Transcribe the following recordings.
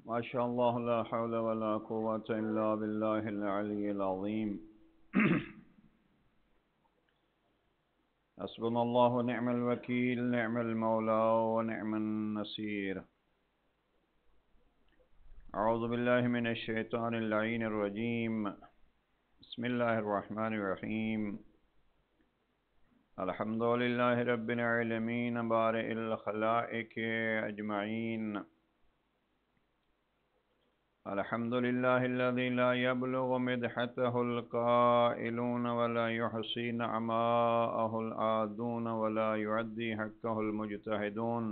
ما شاء الله لا حول ولا قوة إلا بالله العلي العظيم. حسبنا الله ونعم الوكيل، نعم المولى ونعم النصير. أعوذ بالله من الشيطان اللعين الرجيم. بسم الله الرحمن الرحيم. الحمد لله رب العالمين بارئ الخلائق أجمعين. الحمد لله الذي لا يبلغ مدحته القائلون ولا يحصي نعماءه العادون ولا يعدي حقه المجتهدون.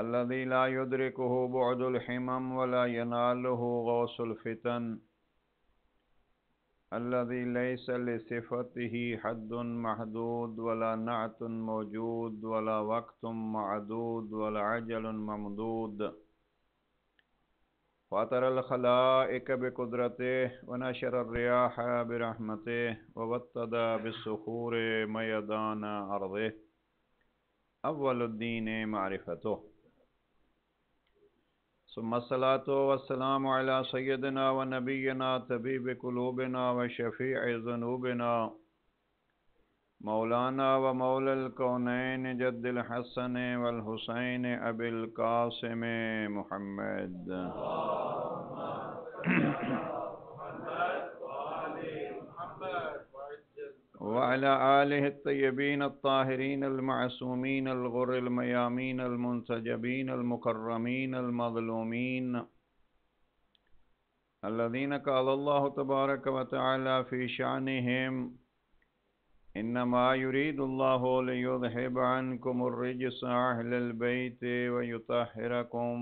الذي لا يدركه بعد الحمم ولا يناله غوص الفتن. الذي ليس لصفته حد محدود ولا نعت موجود ولا وقت معدود ولا عجل ممدود. فاطر الخلائق بقدرته ونشر الرياح برحمته ووطد بالصخور ميدان أرضه. أول الدين معرفته، ثم الصلاة والسلام على سيدنا ونبينا طبيب قلوبنا وشفيع ذنوبنا مولانا ومولى الكونين جد الحسن والحسين أبي القاسم محمد وعلى آله الطيبين الطاهرين المعصومين الغر الميامين المنتجبين المكرمين المظلومين الذين قال الله تبارك وتعالى في شأنهم: إنما يريد الله ليذهب عنكم الرجس أهل البيت ويطهركم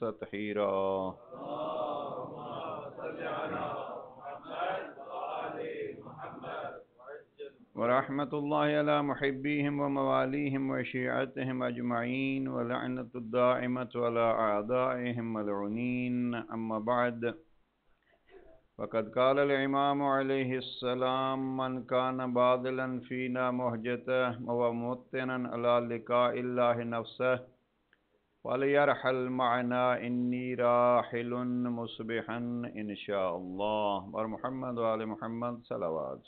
تطهيرا. ورحمة الله على محبيهم ومواليهم وشيعتهم أجمعين ولعنة الدائمة على أعدائهم ملعونين. أما بعد، فقد قال الإمام عليه السلام: من كان باذلا فينا مهجته وموطنا على لقاء الله نفسه فليرحل معنا إني راحل مصبحا إن شاء الله. اور محمد وآل محمد صلوات.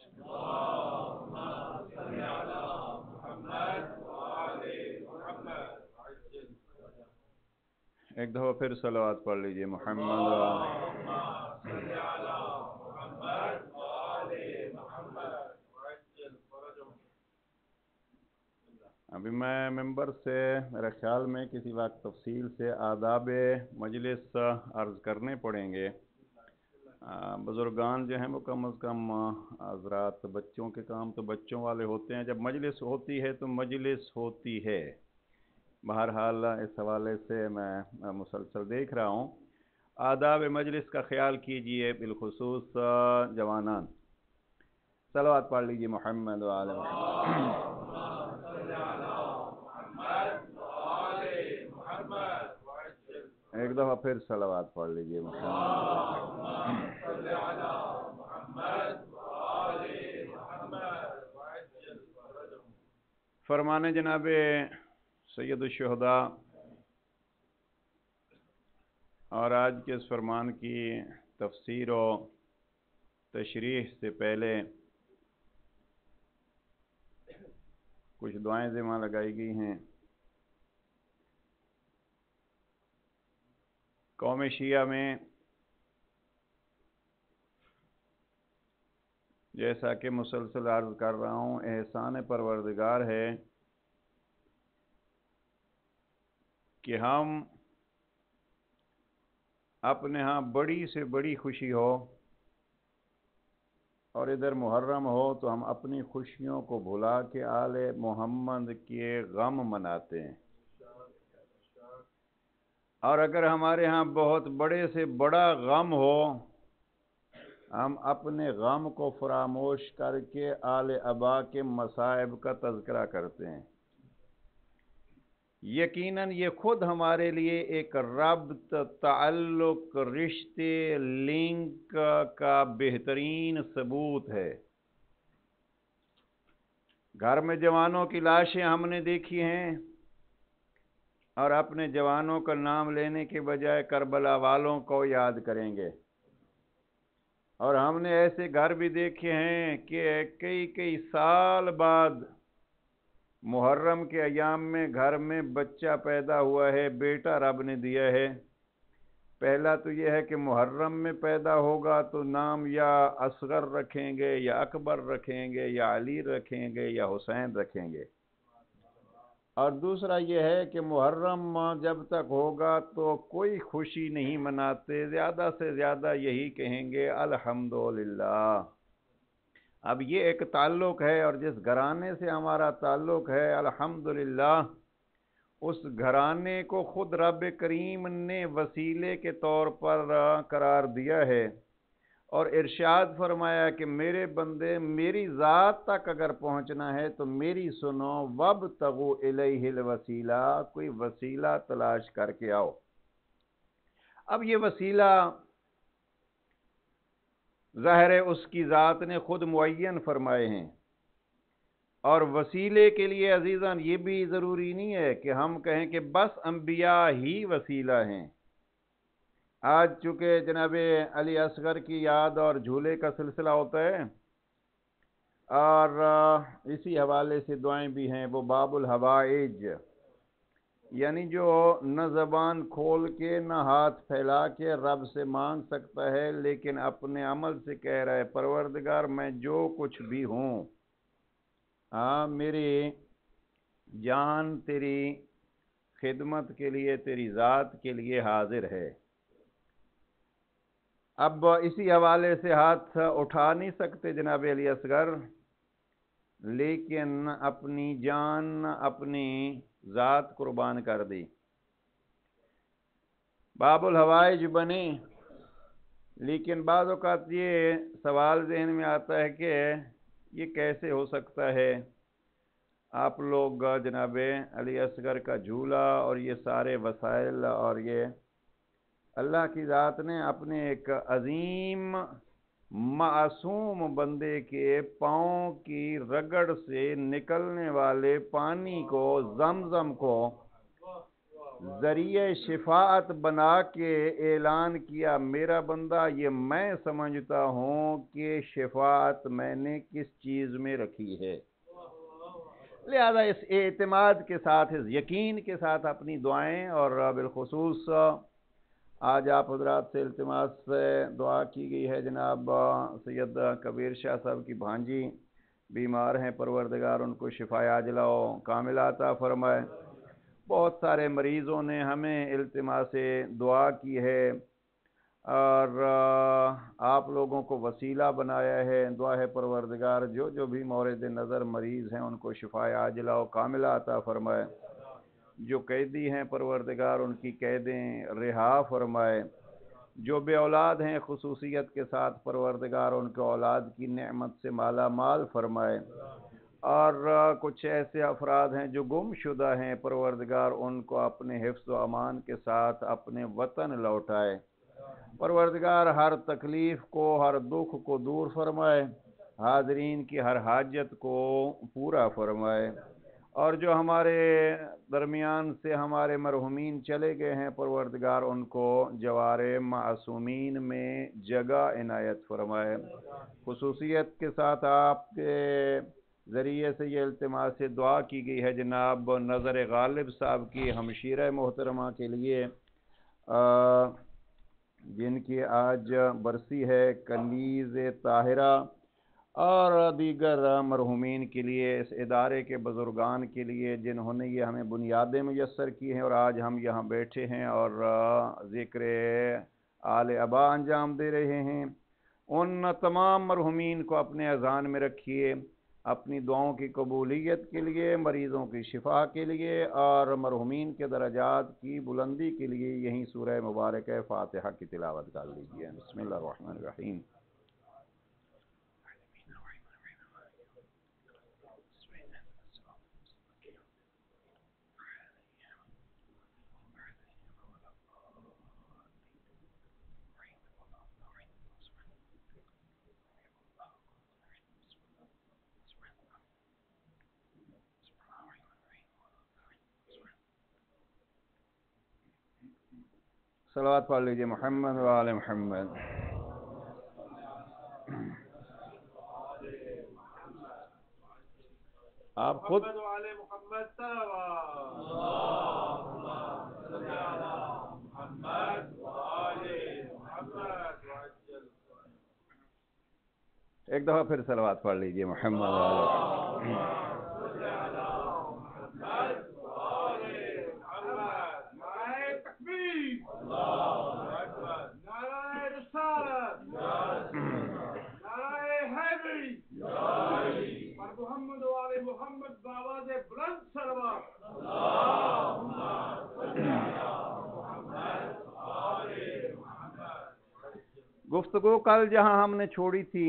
ایک دفعہ پھر صلوات پڑھ لیجئے. محمد ابھی میں ممبر سے میرے خیال میں کسی وقت تفصیل سے آداب مجلس عرض کرنے پڑیں گے. بزرگان جو ہیں وہ کم از کم حضرات بچوں کے کام تو بچوں والے ہوتے ہیں، جب مجلس ہوتی ہے تو مجلس ہوتی ہے. بہرحال اس حوالے سے میں مسلسل دیکھ رہا ہوں. آداب مجلس کا خیال کیجئے، بالخصوص جوانان. صلوات پڑھ لیجئے. محمد وآل محمد. ایک دفعہ پھر صلوات پڑھ لیجئے. فرمان جناب سید الشہداء اور آج کے اس فرمان کی تفسیر و تشریح سے پہلے کچھ دعائیں ذمہ لگائی گئی ہیں. قوم شیعہ میں جیسا کہ مسلسل عرض کر رہا ہوں، احسان پروردگار ہے کہ ہم اپنے ہاں بڑی سے بڑی خوشی ہو اور ادھر محرم ہو تو ہم اپنی خوشیوں کو بھلا کے آل محمد کے غم مناتے ہیں. اور اگر ہمارے ہاں بہت بڑے سے بڑا غم ہو، ہم اپنے غم کو فراموش کر کے آل ابا کے مصائب کا تذکرہ کرتے ہیں. یقیناً یہ خود ہمارے لیے ایک ربط، تعلق، رشتے، لنک کا بہترین ثبوت ہے. گھر میں جوانوں کی لاشیں ہم نے دیکھی ہیں، और अपने जवानों का नाम लेने के बजाय करबला वालों को याद करेंगे। और हमने ऐसे घर भी देखे हैं कि कई कई साल बाद मुहर्रम के अयाम में घर में बच्चा पैदा हुआ है, बेटा रब ने दिया है। पहला तो यह है कि मुहर्रम में पैदा होगा तो नाम या असगर रखेंगे या अकबर रखेंगे या अली रखेंगे या हुसैन रखेंगे। और दूसरा यह है कि मुहर्रम जब तक होगा तो कोई खुशी नहीं मनाते, ज़्यादा से ज़्यादा यही कहेंगे अल्हम्दुलिल्लाह। अब ये एक ताल्लुक़ है, और जिस घराने से हमारा ताल्लुक़ है अल्हम्दुलिल्लाह, उस घराने को खुद रब करीम ने वसीले के तौर पर करार दिया है, और इरशाद फरमाया कि मेरे बंदे मेरी ज़ात तक अगर पहुँचना है तो मेरी सुनो, वब्तगू इलैहिल वसीला, कोई वसीला तलाश करके आओ। अब ये वसीला ज़ाहिर है उसकी ज़ात ने खुद मुअय्यन फरमाए हैं, और वसीले के लिए अजीज़ान ये भी ज़रूरी नहीं है कि हम कहें कि बस अंबिया ही वसीला हैं। आज चूँकि जनाब अली असगर की याद और झूले का सिलसिला होता है, और इसी हवाले से दुआएं भी हैं, वो बाबुल हवाइज, यानी जो न ज़बान खोल के न हाथ फैला के रब से मांग सकता है, लेकिन अपने अमल से कह रहा है परवरदिगार मैं जो कुछ भी हूँ, हाँ मेरी जान तेरी खिदमत के लिए, तेरी ज़ात के लिए हाजिर है। अब इसी हवाले से हाथ उठा नहीं सकते जनाब अली असगर, लेकिन अपनी जान अपनी ज़ात कुर्बान कर दी, बाबुल हवाइज बने। लेकिन बाद औक़ात ये सवाल जहन में आता है कि ये कैसे हो सकता है, आप लोग जनाब अली असगर का झूला और ये सारे वसाइल, और ये अल्लाह की ज़ात ने अपने एक अजीम मासूम बंदे के पाँव की रगड़ से निकलने वाले पानी को, जमजम को ज़रिए शिफाअत बना के ऐलान किया, मेरा बंदा ये मैं समझता हूँ कि शिफाअत मैंने किस चीज़ में रखी है। लिहाजा इस एतमाद के साथ, इस यकीन के साथ अपनी दुआएं, और बिलखुसूस आज आप हजरात से इल्तिमास से दुआ की गई है, जनाब सैयद कबीर शाह साहब की भांजी बीमार हैं, परवरदिगार उनको शिफाए आजिला कामिला अता फरमाए। बहुत सारे मरीज़ों ने हमें इल्तिमास से दुआ की है, और आप लोगों को वसीला बनाया है। दुआ है परवरदिगार जो जो भी मौरिद नज़र मरीज़ हैं उनको शिफाए आजिला व कामिला अता फरमाए। जो कैदी हैं परवरदिगार उनकी कैदें रिहा फरमाए। जो बे औलाद हैं खुसूसियत के साथ परवरदिगार उनके औलाद की नेमत से माला माल फरमाए। और कुछ ऐसे अफराद हैं जो गुमशुदा हैं, परवरदिगार उनको अपने हिफ्ज़ व अमान के साथ अपने वतन लौटाए। परवरदिगार हर तकलीफ़ को, हर दुख को दूर फरमाए, हाज़रीन की हर हाजत को पूरा फरमाए। और जो हमारे दरमियान से हमारे मरहुमीन चले गए हैं, परवरदिगार उनको जवारे मासूमीन में जगह इनायत फरमाए। खुसूसियत के साथ आपके ज़रिए से ये इल्तिमास से दुआ की गई है जनाब नज़र गालिब साहब की हमशीरा मोहतरमा के लिए, जिनकी आज बरसी है, कनीज़ ताहिरा, और दीगर मरहुमीन के लिए, इस इदारे के बुज़ुर्गान के लिए जिन्होंने ये हमें बुनियादें मुयस्सर की हैं, और आज हम यहाँ बैठे हैं और ज़िक्र आले अबा अंजाम दे रहे हैं। उन तमाम मरहुमीन को अपने अज़ान में रखिए, अपनी दुआओं की कबूलियत के लिए, मरीज़ों की शिफा के लिए, और मरहुमीन के दरजात की बुलंदी के लिए यहीं सूरह मुबारक फ़ातिहा की तिलावत कर लीजिए। बिस्मिल्लाहिर्रहमानिर्रहीम। सलावत पढ़ लीजिए मोहम्मद व आले मोहम्मद। आप खुद एक दफा फिर सलावत पढ़ लीजिए मोहम्मद व आले मोहम्मद। गुफ्तगू कल जहां हमने छोड़ी थी,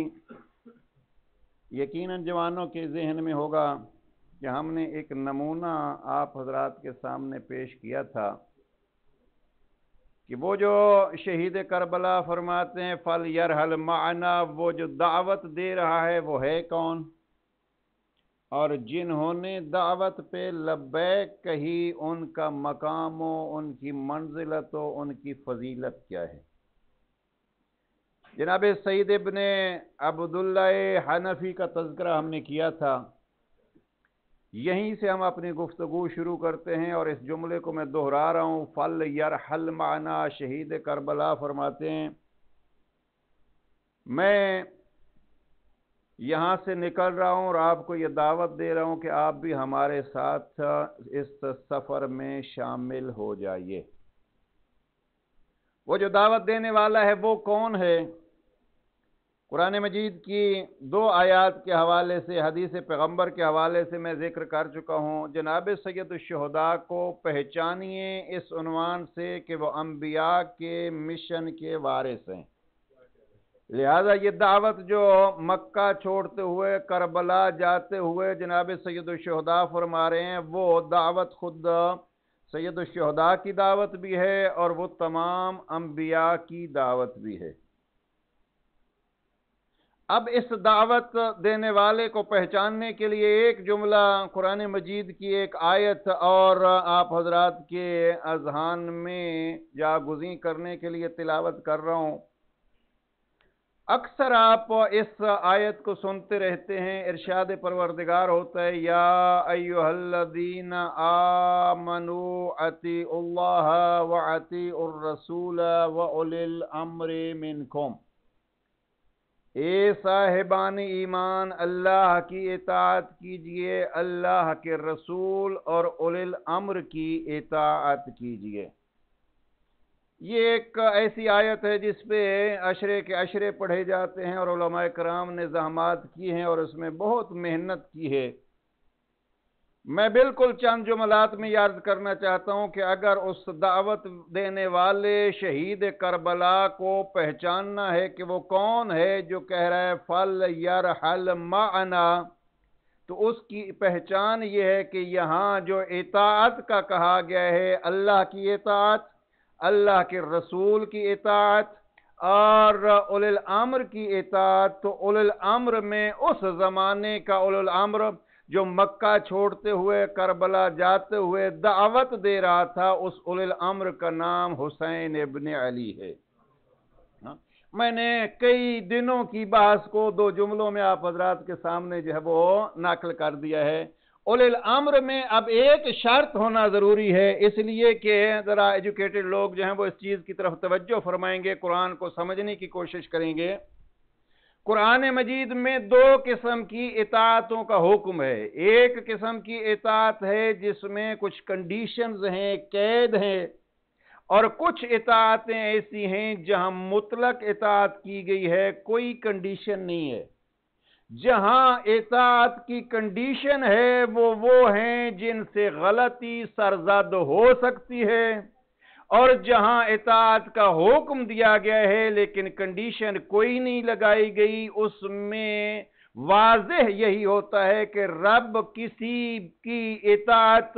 यकीनन जवानों के जहन में होगा कि हमने एक नमूना आप हजरात के सामने पेश किया था कि वो जो शहीद करबला फरमाते हैं फल यरहल माना, वो जो दावत दे रहा है वो है कौन, और जिन्होंने दावत पे लब्बैक कही उनका मकाम, उनकी मंजिलत, उनकी फजीलत क्या है। जनाब सईद इब्ने अब्दुल्ला हनफी का तज़किरा हमने किया था। यहीं से हम अपनी गुफ्तगू शुरू करते हैं और इस जुमले को मैं दोहरा रहा हूँ। फल यरहल माना, शहीद करबला फरमाते हैं मैं यहाँ से निकल रहा हूँ और आपको ये दावत दे रहा हूँ कि आप भी हमारे साथ इस सफ़र में शामिल हो जाइए। वो जो दावत देने वाला है वो कौन है? कुरान मजीद की 2 आयात के हवाले से, हदीस पैगंबर के हवाले से मैं जिक्र कर चुका हूँ। जनाब सैयद शुहदा को पहचानिए इस उन्वान से कि वो अंबिया के मिशन के वारिस हैं। लिहाजा ये दावत जो मक्का छोड़ते हुए करबला जाते हुए जनाब सैयद शुहदा फरमा रहे हैं, वो दावत खुद सैयद शुहदा की दावत भी है और वो तमाम अंबिया की दावत भी है। अब इस दावत देने वाले को पहचानने के लिए एक जुमला कुरान मजीद की एक आयत और आप हजरात के अज़हान में जागुज़ी करने के लिए तिलावत कर रहा हूँ। अक्सर आप इस आयत को सुनते रहते हैं। इरशाद परवरदिगार होता है या अय्युहल्लज़ीना आमनू अतीउल्लाह व अतीउर रसूल व उलिल अम्रि मिनकुम। ए साहिबान ईमान, अल्लाह की इताअत कीजिए, अल्लाह के रसूल और उलिल अम्र की इताअत कीजिए। ये एक ऐसी आयत है जिस पे अशरे के अशरे पढ़े जाते हैं और उलमाए कराम ने ज़हमात की हैं और उसमें बहुत मेहनत की है। मैं बिल्कुल चंद जुमलात में याद करना चाहता हूँ कि अगर उस दावत देने वाले शहीद करबला को पहचानना है कि वो कौन है जो कह रहा है फल यरहल माना, तो उसकी पहचान ये है कि यहाँ जो इताअत का कहा गया है, अल्लाह की इताअत, अल्लाह के रसूल की इताअत और उलिल अम्र की इताअत। तो उलिल अम्र में उस ज़माने का उलिल अम्र जो मक्का छोड़ते हुए करबला जाते हुए दावत दे रहा था, उस उलिल अम्र का नाम हुसैन इब्ने अली है। मैंने कई दिनों की बहस को 2 जुमलों में आप हजरात के सामने जो है वो नकल कर दिया है। उलिल अम्र में अब एक शर्त होना ज़रूरी है, इसलिए कि ज़रा एजुकेटेड लोग जो हैं वो इस चीज़ की तरफ तवज्जो फरमाएंगे, कुरान को समझने की कोशिश करेंगे। कुरान मजीद में 2 किस्म की इताअतों का हुक्म है। एक किस्म की इताअत है जिसमें कुछ कंडीशंस हैं, कैद हैं, और कुछ इताअतें ऐसी हैं जहां मुतलक इताअत की गई है, कोई कंडीशन नहीं है। जहां इताअत की कंडीशन है वो हैं जिनसे गलती सरजद हो सकती है, और जहां इताअत का हुक्म दिया गया है लेकिन कंडीशन कोई नहीं लगाई गई, उसमें वाज़ेह यही होता है कि रब किसी की इताअत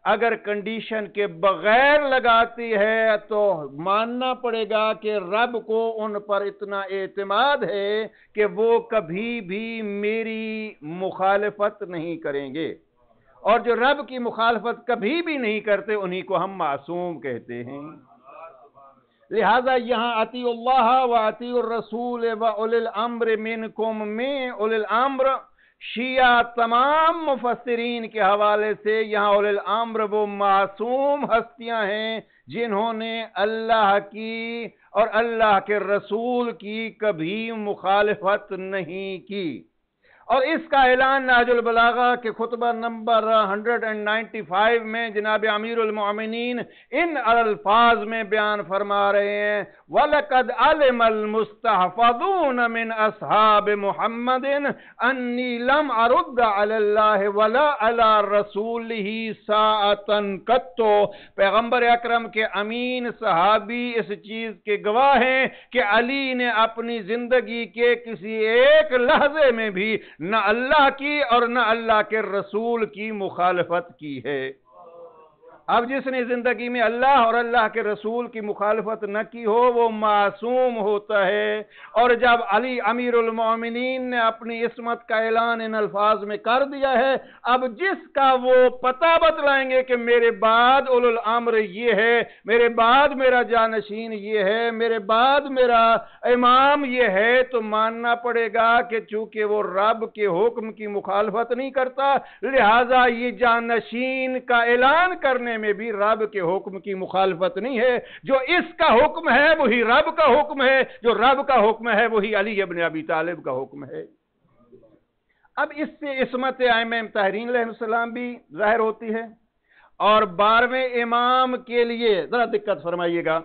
अगर कंडीशन के बगैर लगाती है तो मानना पड़ेगा कि रब को उन पर इतना एतमाद है कि वो कभी भी मेरी मुखालफत नहीं करेंगे, और जो रब की मुखालफत कभी भी नहीं करते उन्हीं को हम मासूम कहते हैं। لہذا یہاں اطیع اللہ و اطیع الرسول و اولی الامر منکم میں اولی الامر شیعہ تمام مفسرین کے حوالے سے یہاں اولی الامر وہ معصوم ہستیاں ہیں جنہوں نے اللہ کی اور اللہ کے رسول کی کبھی مخالفت نہیں کی، اور اس کا اعلان نہج البلاغہ کے خطبہ نمبر 195 میں جناب امیر المؤمنین ان الفاظ میں بیان فرما رہے ہیں، وَلَقَدْ عَلِمَ الْمُسْتَحْفَظُونَ مِنْ أَصْحَابِ مُحَمَّدٍ أَنِّي لَمْ أَرُدَّ عَلَى اللَّهِ وَلَا عَلَى رَسُولِهِ سَاعَةً قَطُّ۔ پیغمبر اکرم کے امین صحابی اس چیز کے گواہ ہیں کہ علی نے اپنی زندگی کے کسی ایک لحظے میں بھی نہ اللہ کی اور نہ اللہ کے رسول کی مخالفت کی ہے۔ اب جس نے زندگی میں اللہ اور اللہ کے رسول کی مخالفت نہ کی ہو وہ معصوم ہوتا ہے، اور جب علی امیر المومنین نے اپنی عصمت کا اعلان ان الفاظ میں کر دیا ہے، اب جس کا وہ پتہ بتلائیں گے کہ میرے بعد اولو الامر یہ ہے، میرے بعد میرا جانشین یہ ہے، میرے بعد میرا امام یہ ہے، تو ماننا پڑے گا کہ چونکہ وہ رب کے حکم کی مخالفت نہیں کرتا، لہذا یہ جانشین کا اعلان کرنے میں بھی رب کے حکم کی مخالفت نہیں ہے۔ جو اس کا حکم ہے وہی رب کا حکم ہے، جو رب کا حکم ہے وہی علی ابن ابی طالب کا حکم ہے۔ اب اس سے عصمت ائمہ طاہرین علیہ السلام بھی ظاہر ہوتی ہے، اور 12ویں امام کے لیے ذرا دقت فرمائیے گا،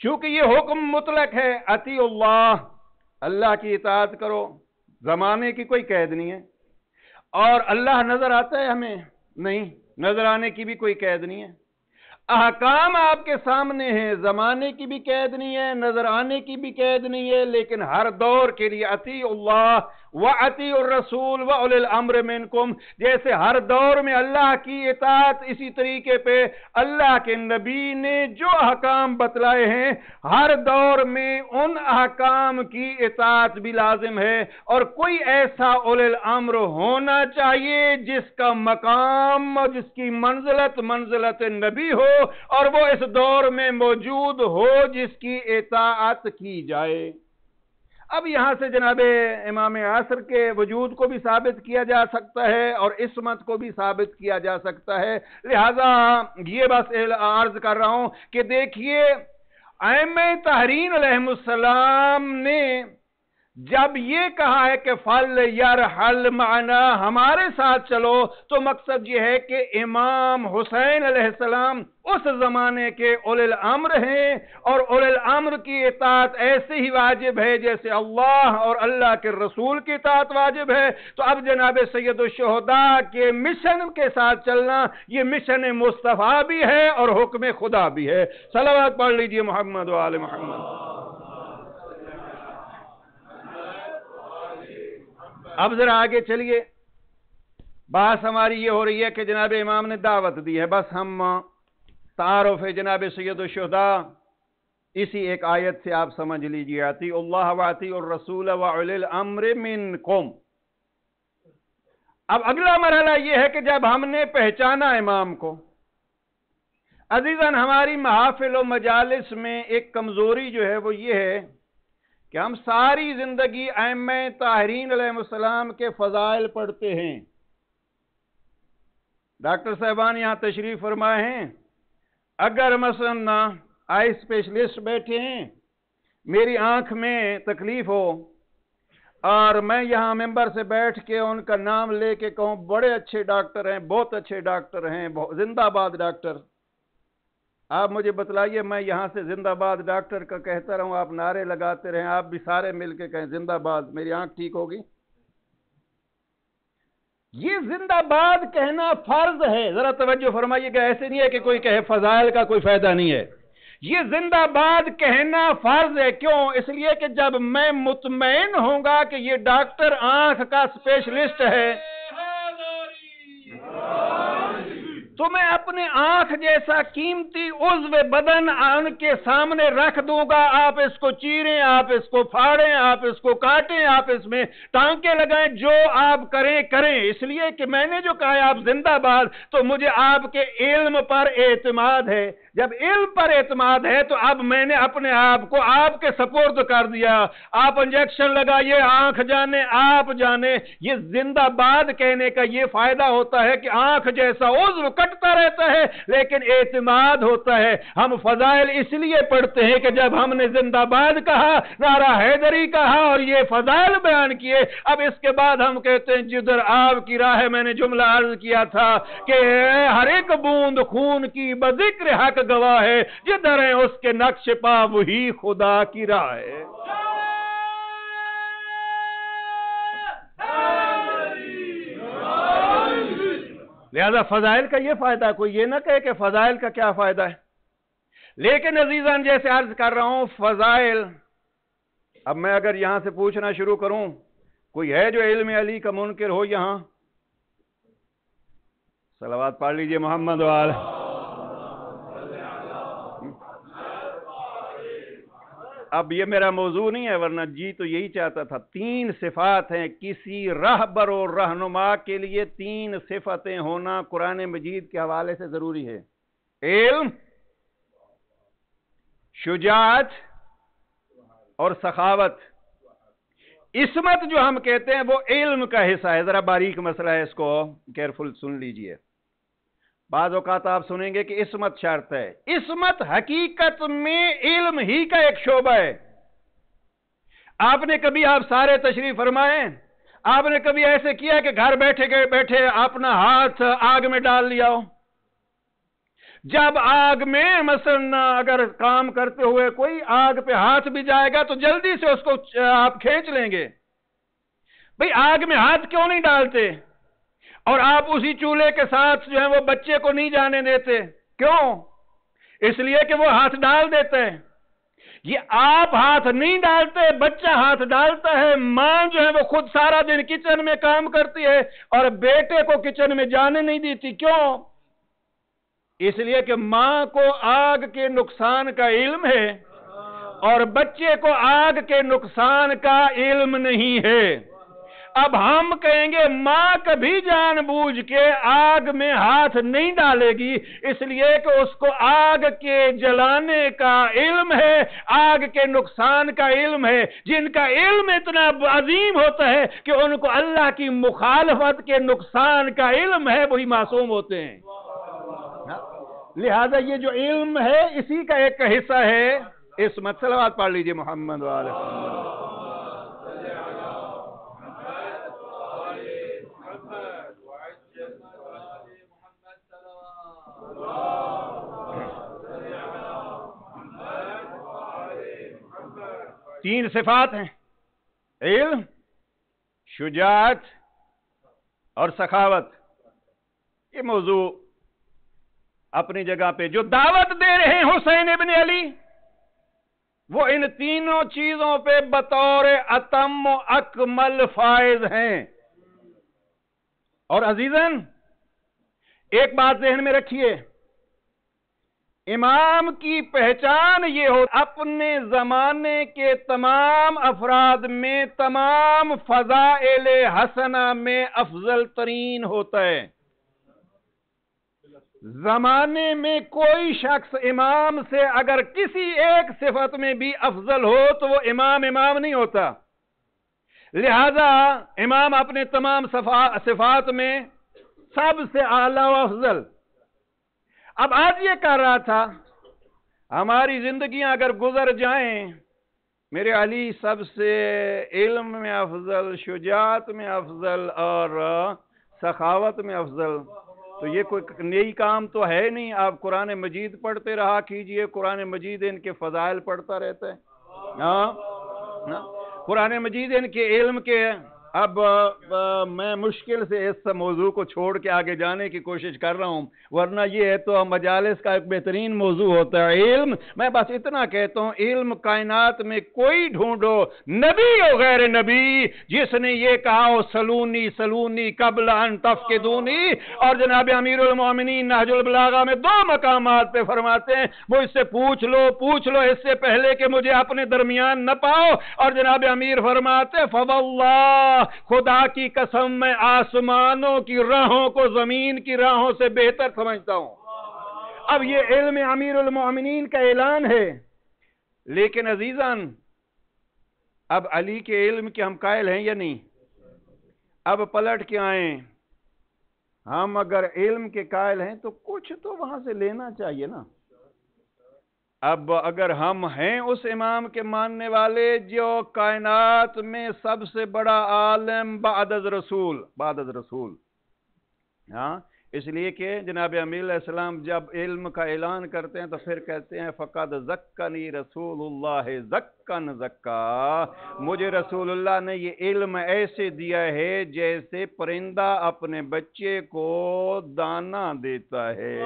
چونکہ یہ حکم مطلق ہے، اطیع اللہ، اللہ کی اطاعت کرو، زمانے کی کوئی قید نہیں ہے، اور اللہ نظر آتا ہے ہمیں؟ نہیں، نظر آنے کی بھی کوئی قید نہیں ہے، احکام آپ کے سامنے ہیں، زمانے کی بھی قید نہیں ہے، نظر آنے کی بھی قید نہیں ہے، لیکن ہر دور کے لیے اطیع اللہ وَأَطِيعُوا الرَّسُولَ وَأُولِي الْأَمْرِ مِنْكُمْ، جیسے ہر دور میں اللہ کی اطاعت، اسی طریقے پہ اللہ کے نبی نے جو احکام بتلائے ہیں ہر دور میں ان احکام کی اطاعت بھی لازم ہے، اور کوئی ایسا اولی الامر ہونا چاہیے جس کا مقام، جس کی منزلت نبی ہو، اور وہ اس دور میں موجود ہو جس کی اطاعت کی جائے۔ اب یہاں سے جناب امام عصر کے وجود کو بھی ثابت کیا جا سکتا ہے اور عصمت کو بھی ثابت کیا جا سکتا ہے، لہذا یہ بس عرض کر رہا ہوں کہ دیکھیے ائمہ طاہرین علیہ السلام نے جب یہ کہا ہے کہ فَلْيَرْحَلْ مَعَنَا، ہمارے ساتھ چلو، تو مقصد یہ ہے کہ امام حسین علیہ السلام اس زمانے کے اولی الامر ہیں، اور اولی الامر کی اطاعت ایسے ہی واجب ہے جیسے اللہ اور اللہ کے رسول کی اطاعت واجب ہے۔ تو اب جناب سید الشہداء کے مشن کے ساتھ چلنا یہ مشن مصطفیٰ بھی ہے اور حکم خدا بھی ہے۔ صلوات پڑھ لیجئے محمد و آل محمد۔ اب ذرا آگے چلیے، بات ہماری یہ ہو رہی ہے کہ جناب امام نے دعوت دی ہے، بس ہم تعارف جناب سید الشہداء اسی ایک آیت سے آپ سمجھ لیجیے، اطیعوا اللہ واطیعوا الرسول واولی الامر منکم۔ اب اگلا مرحلہ یہ ہے کہ جب ہم نے پہچانا امام کو، عزیزاً ہماری محافل و مجالس میں ایک کمزوری جو ہے وہ یہ ہے کہ ہم ساری زندگی ائمہ طاہرین علیہ السلام کے فضائل پڑھتے ہیں۔ ڈاکٹر صاحبان یہاں تشریف فرمائے ہیں، اگر مثلا آئی اسپیشلسٹ بیٹھے ہیں، میری آنکھ میں تکلیف ہو اور میں یہاں ممبر سے بیٹھ کے ان کا نام لے کے کہوں بڑے اچھے ڈاکٹر ہیں، بہت اچھے ڈاکٹر ہیں، زندہ باد ڈاکٹر، آپ مجھے بتلائیے میں یہاں سے زندہ باد ڈاکٹر کا کہتا رہوں، آپ نعرے لگاتے رہیں، آپ بھی سارے مل کے کہیں زندہ باد، میری آنکھ ٹھیک ہوگی؟ یہ زندہ باد کہنا فرض ہے، ذرا توجہ فرمائیے گا، ایسے نہیں ہے کہ کوئی کہے فضائل کا کوئی فائدہ نہیں ہے، یہ زندہ باد کہنا فرض ہے۔ کیوں؟ اس لیے کہ جب میں مطمئن ہوں گا کہ یہ ڈاکٹر آنکھ کا اسپیشلسٹ ہے تو میں اپنے آنکھ جیسا قیمتی عضو بدن ان کے سامنے رکھ دوں گا، آپ اس کو چیریں، آپ اس کو پھاڑیں، آپ اس کو کاٹیں، آپ اس میں ٹانکے لگائیں، جو آپ کریں، اس لیے کہ میں نے جو کہا ہے آپ زندہ باد، تو مجھے آپ کے علم پر اعتماد ہے۔ जब इल्म पर एतमाद है तो अब मैंने अपने आप को आपके सपोर्ट कर दिया, आप इंजेक्शन लगाइए, आंख जाने आप जाने। ये जिंदाबाद कहने का ये फायदा होता है कि आंख जैसा उज़्व कटता रहता है लेकिन एतमाद होता है। हम फजाइल इसलिए पढ़ते हैं कि जब हमने जिंदाबाद कहा, नारा हैदरी कहा और ये फजाइल बयान किए, अब इसके बाद हम कहते हैं जिधर आपकी राह है। मैंने जुमला अर्ज किया था कि हर एक बूंद खून की बज़िक्र हक गवाह है, जिधर है उसके नक्श पा वही खुदा की राह है। लिहाजा फजाइल का ये फायदा, कोई ये ना कहे कि फजाइल का क्या फायदा है। लेकिन अजीजान, जैसे अर्ज कर रहा हूं फजाइल, अब मैं अगर यहां से पूछना शुरू करूं, कोई है जो इल्म अली का मुनकिर हो? यहां सलावत पढ़ लीजिए मोहम्मद वाले। अब ये मेरा मौजू नहीं है, वरना जी तो यही चाहता था। 3 सिफात हैं किसी रहबर और रहनुमा के लिए, 3 सिफतें होना कुरान मजीद के हवाले से जरूरी है। इल्म, शुजाअत और सखावत। इस्मत जो हम कहते हैं वो इल्म का हिस्सा है। जरा बारीक मसला है, इसको केयरफुल सुन लीजिए। बाज़ औक़ात आप सुनेंगे कि इस्मत शर्त है। इस्मत हकीकत में इल्म ही का एक शोबा है। आपने कभी, आप सारे तशरीफ फरमाए, आपने कभी ऐसे किया कि घर बैठे बैठे अपना हाथ आग में डाल लिया हो? जब आग में मसलन अगर काम करते हुए कोई आग पे हाथ भी जाएगा तो जल्दी से उसको आप खींच लेंगे। भाई आग में हाथ क्यों नहीं डालते? और आप उसी चूल्हे के साथ जो है वो बच्चे को नहीं जाने देते, क्यों? इसलिए कि वो हाथ डाल देते हैं। ये आप हाथ नहीं डालते, बच्चा हाथ डालता है। मां जो है वो खुद सारा दिन किचन में काम करती है और बेटे को किचन में जाने नहीं देती, क्यों? इसलिए कि मां को आग के नुकसान का इल्म है और बच्चे को आग के नुकसान का इल्म नहीं है। अब हम कहेंगे मां कभी जानबूझ के आग में हाथ नहीं डालेगी, इसलिए कि उसको आग के जलाने का इल्म है, आग के नुकसान का इल्म है। जिनका इल्म इतना अजीम होता है कि उनको अल्लाह की मुखालफत के नुकसान का इल्म है, वही मासूम होते हैं। लिहाजा ये जो इल्म है इसी का एक हिस्सा है। इस मसलवात पढ़ लीजिए मोहम्मद वाले। तीन सिफात हैं, इल्म, शुजाअत और सखावत। ये मौजू अपनी जगह पे जो दावत दे रहे हैं हुसैन इब्न अली, वो इन तीनों चीजों पे बतौर अतम अकमल फायज हैं। और अजीजन, एक बात ज़हन में रखिए, इमाम की पहचान ये हो अपने जमाने के तमाम अफराद में, तमाम फज़ाइल हसना में अफजल तरीन होता है। जमाने में कोई शख्स इमाम से अगर किसी एक सिफत में भी अफजल हो तो वो इमाम नहीं होता। लिहाजा इमाम अपने तमाम सिफात में सबसे आला व अफजल। अब आज ये कह रहा था, हमारी जिंदगियां अगर गुजर जाएं, मेरे अली सबसे इल्म में अफजल, शुजाअत में अफजल और सखावत में अफजल, तो ये कोई नई काम तो है नहीं। आप कुरान मजीद पढ़ते रहा कीजिए, कुरान मजीद इनके फजाइल पढ़ता रहता है। कुरान मजीद इनके इल्म के। अब मैं मुश्किल से इस मौजू को छोड़ के आगे जाने की कोशिश कर रहा हूँ, वरना ये है तो मजालिस का एक बेहतरीन मौजू होता है इल्म। मैं बस इतना कहता हूँ, इल्म कायनात में कोई ढूंढो, नबी और गैर नबी, जिसने ये कहा हो सलूनी सलूनी कबल अन तफ़क़िदूनी। और जनाब अमीरुल मोमिनीन नहजुल बलागा में 2 मकामात पे फरमाते हैं, मुझसे पूछ लो इससे पहले कि मुझे अपने दरमियान न पाओ। और जनाब अमीर फरमाते, फवल्लाह, खुदा की कसम मैं आसमानों की राहों को जमीन की राहों से बेहतर समझता हूं। اب یہ علم امیر المومنین کا اعلان ہے، لیکن عزیزان اب علی کے علم کے ہم قائل ہیں یا نہیں؟ اب پلٹ کے آئیں، ہم اگر علم کے قائل ہیں تو کچھ تو وہاں سے لینا چاہیے نا۔ اب اگر ہم ہیں اس امام کے ماننے والے جو کائنات میں سب سے بڑا عالم بعد از رسول، ہاں، اس لیے کہ جناب امیر علیہ السلام جب علم کا اعلان کرتے ہیں تو پھر کہتے ہیں فقد زکانی رسول اللہ زکن زکا، مجھے رسول اللہ نے یہ علم ایسے دیا ہے جیسے پرندہ اپنے بچے کو دانہ دیتا ہے۔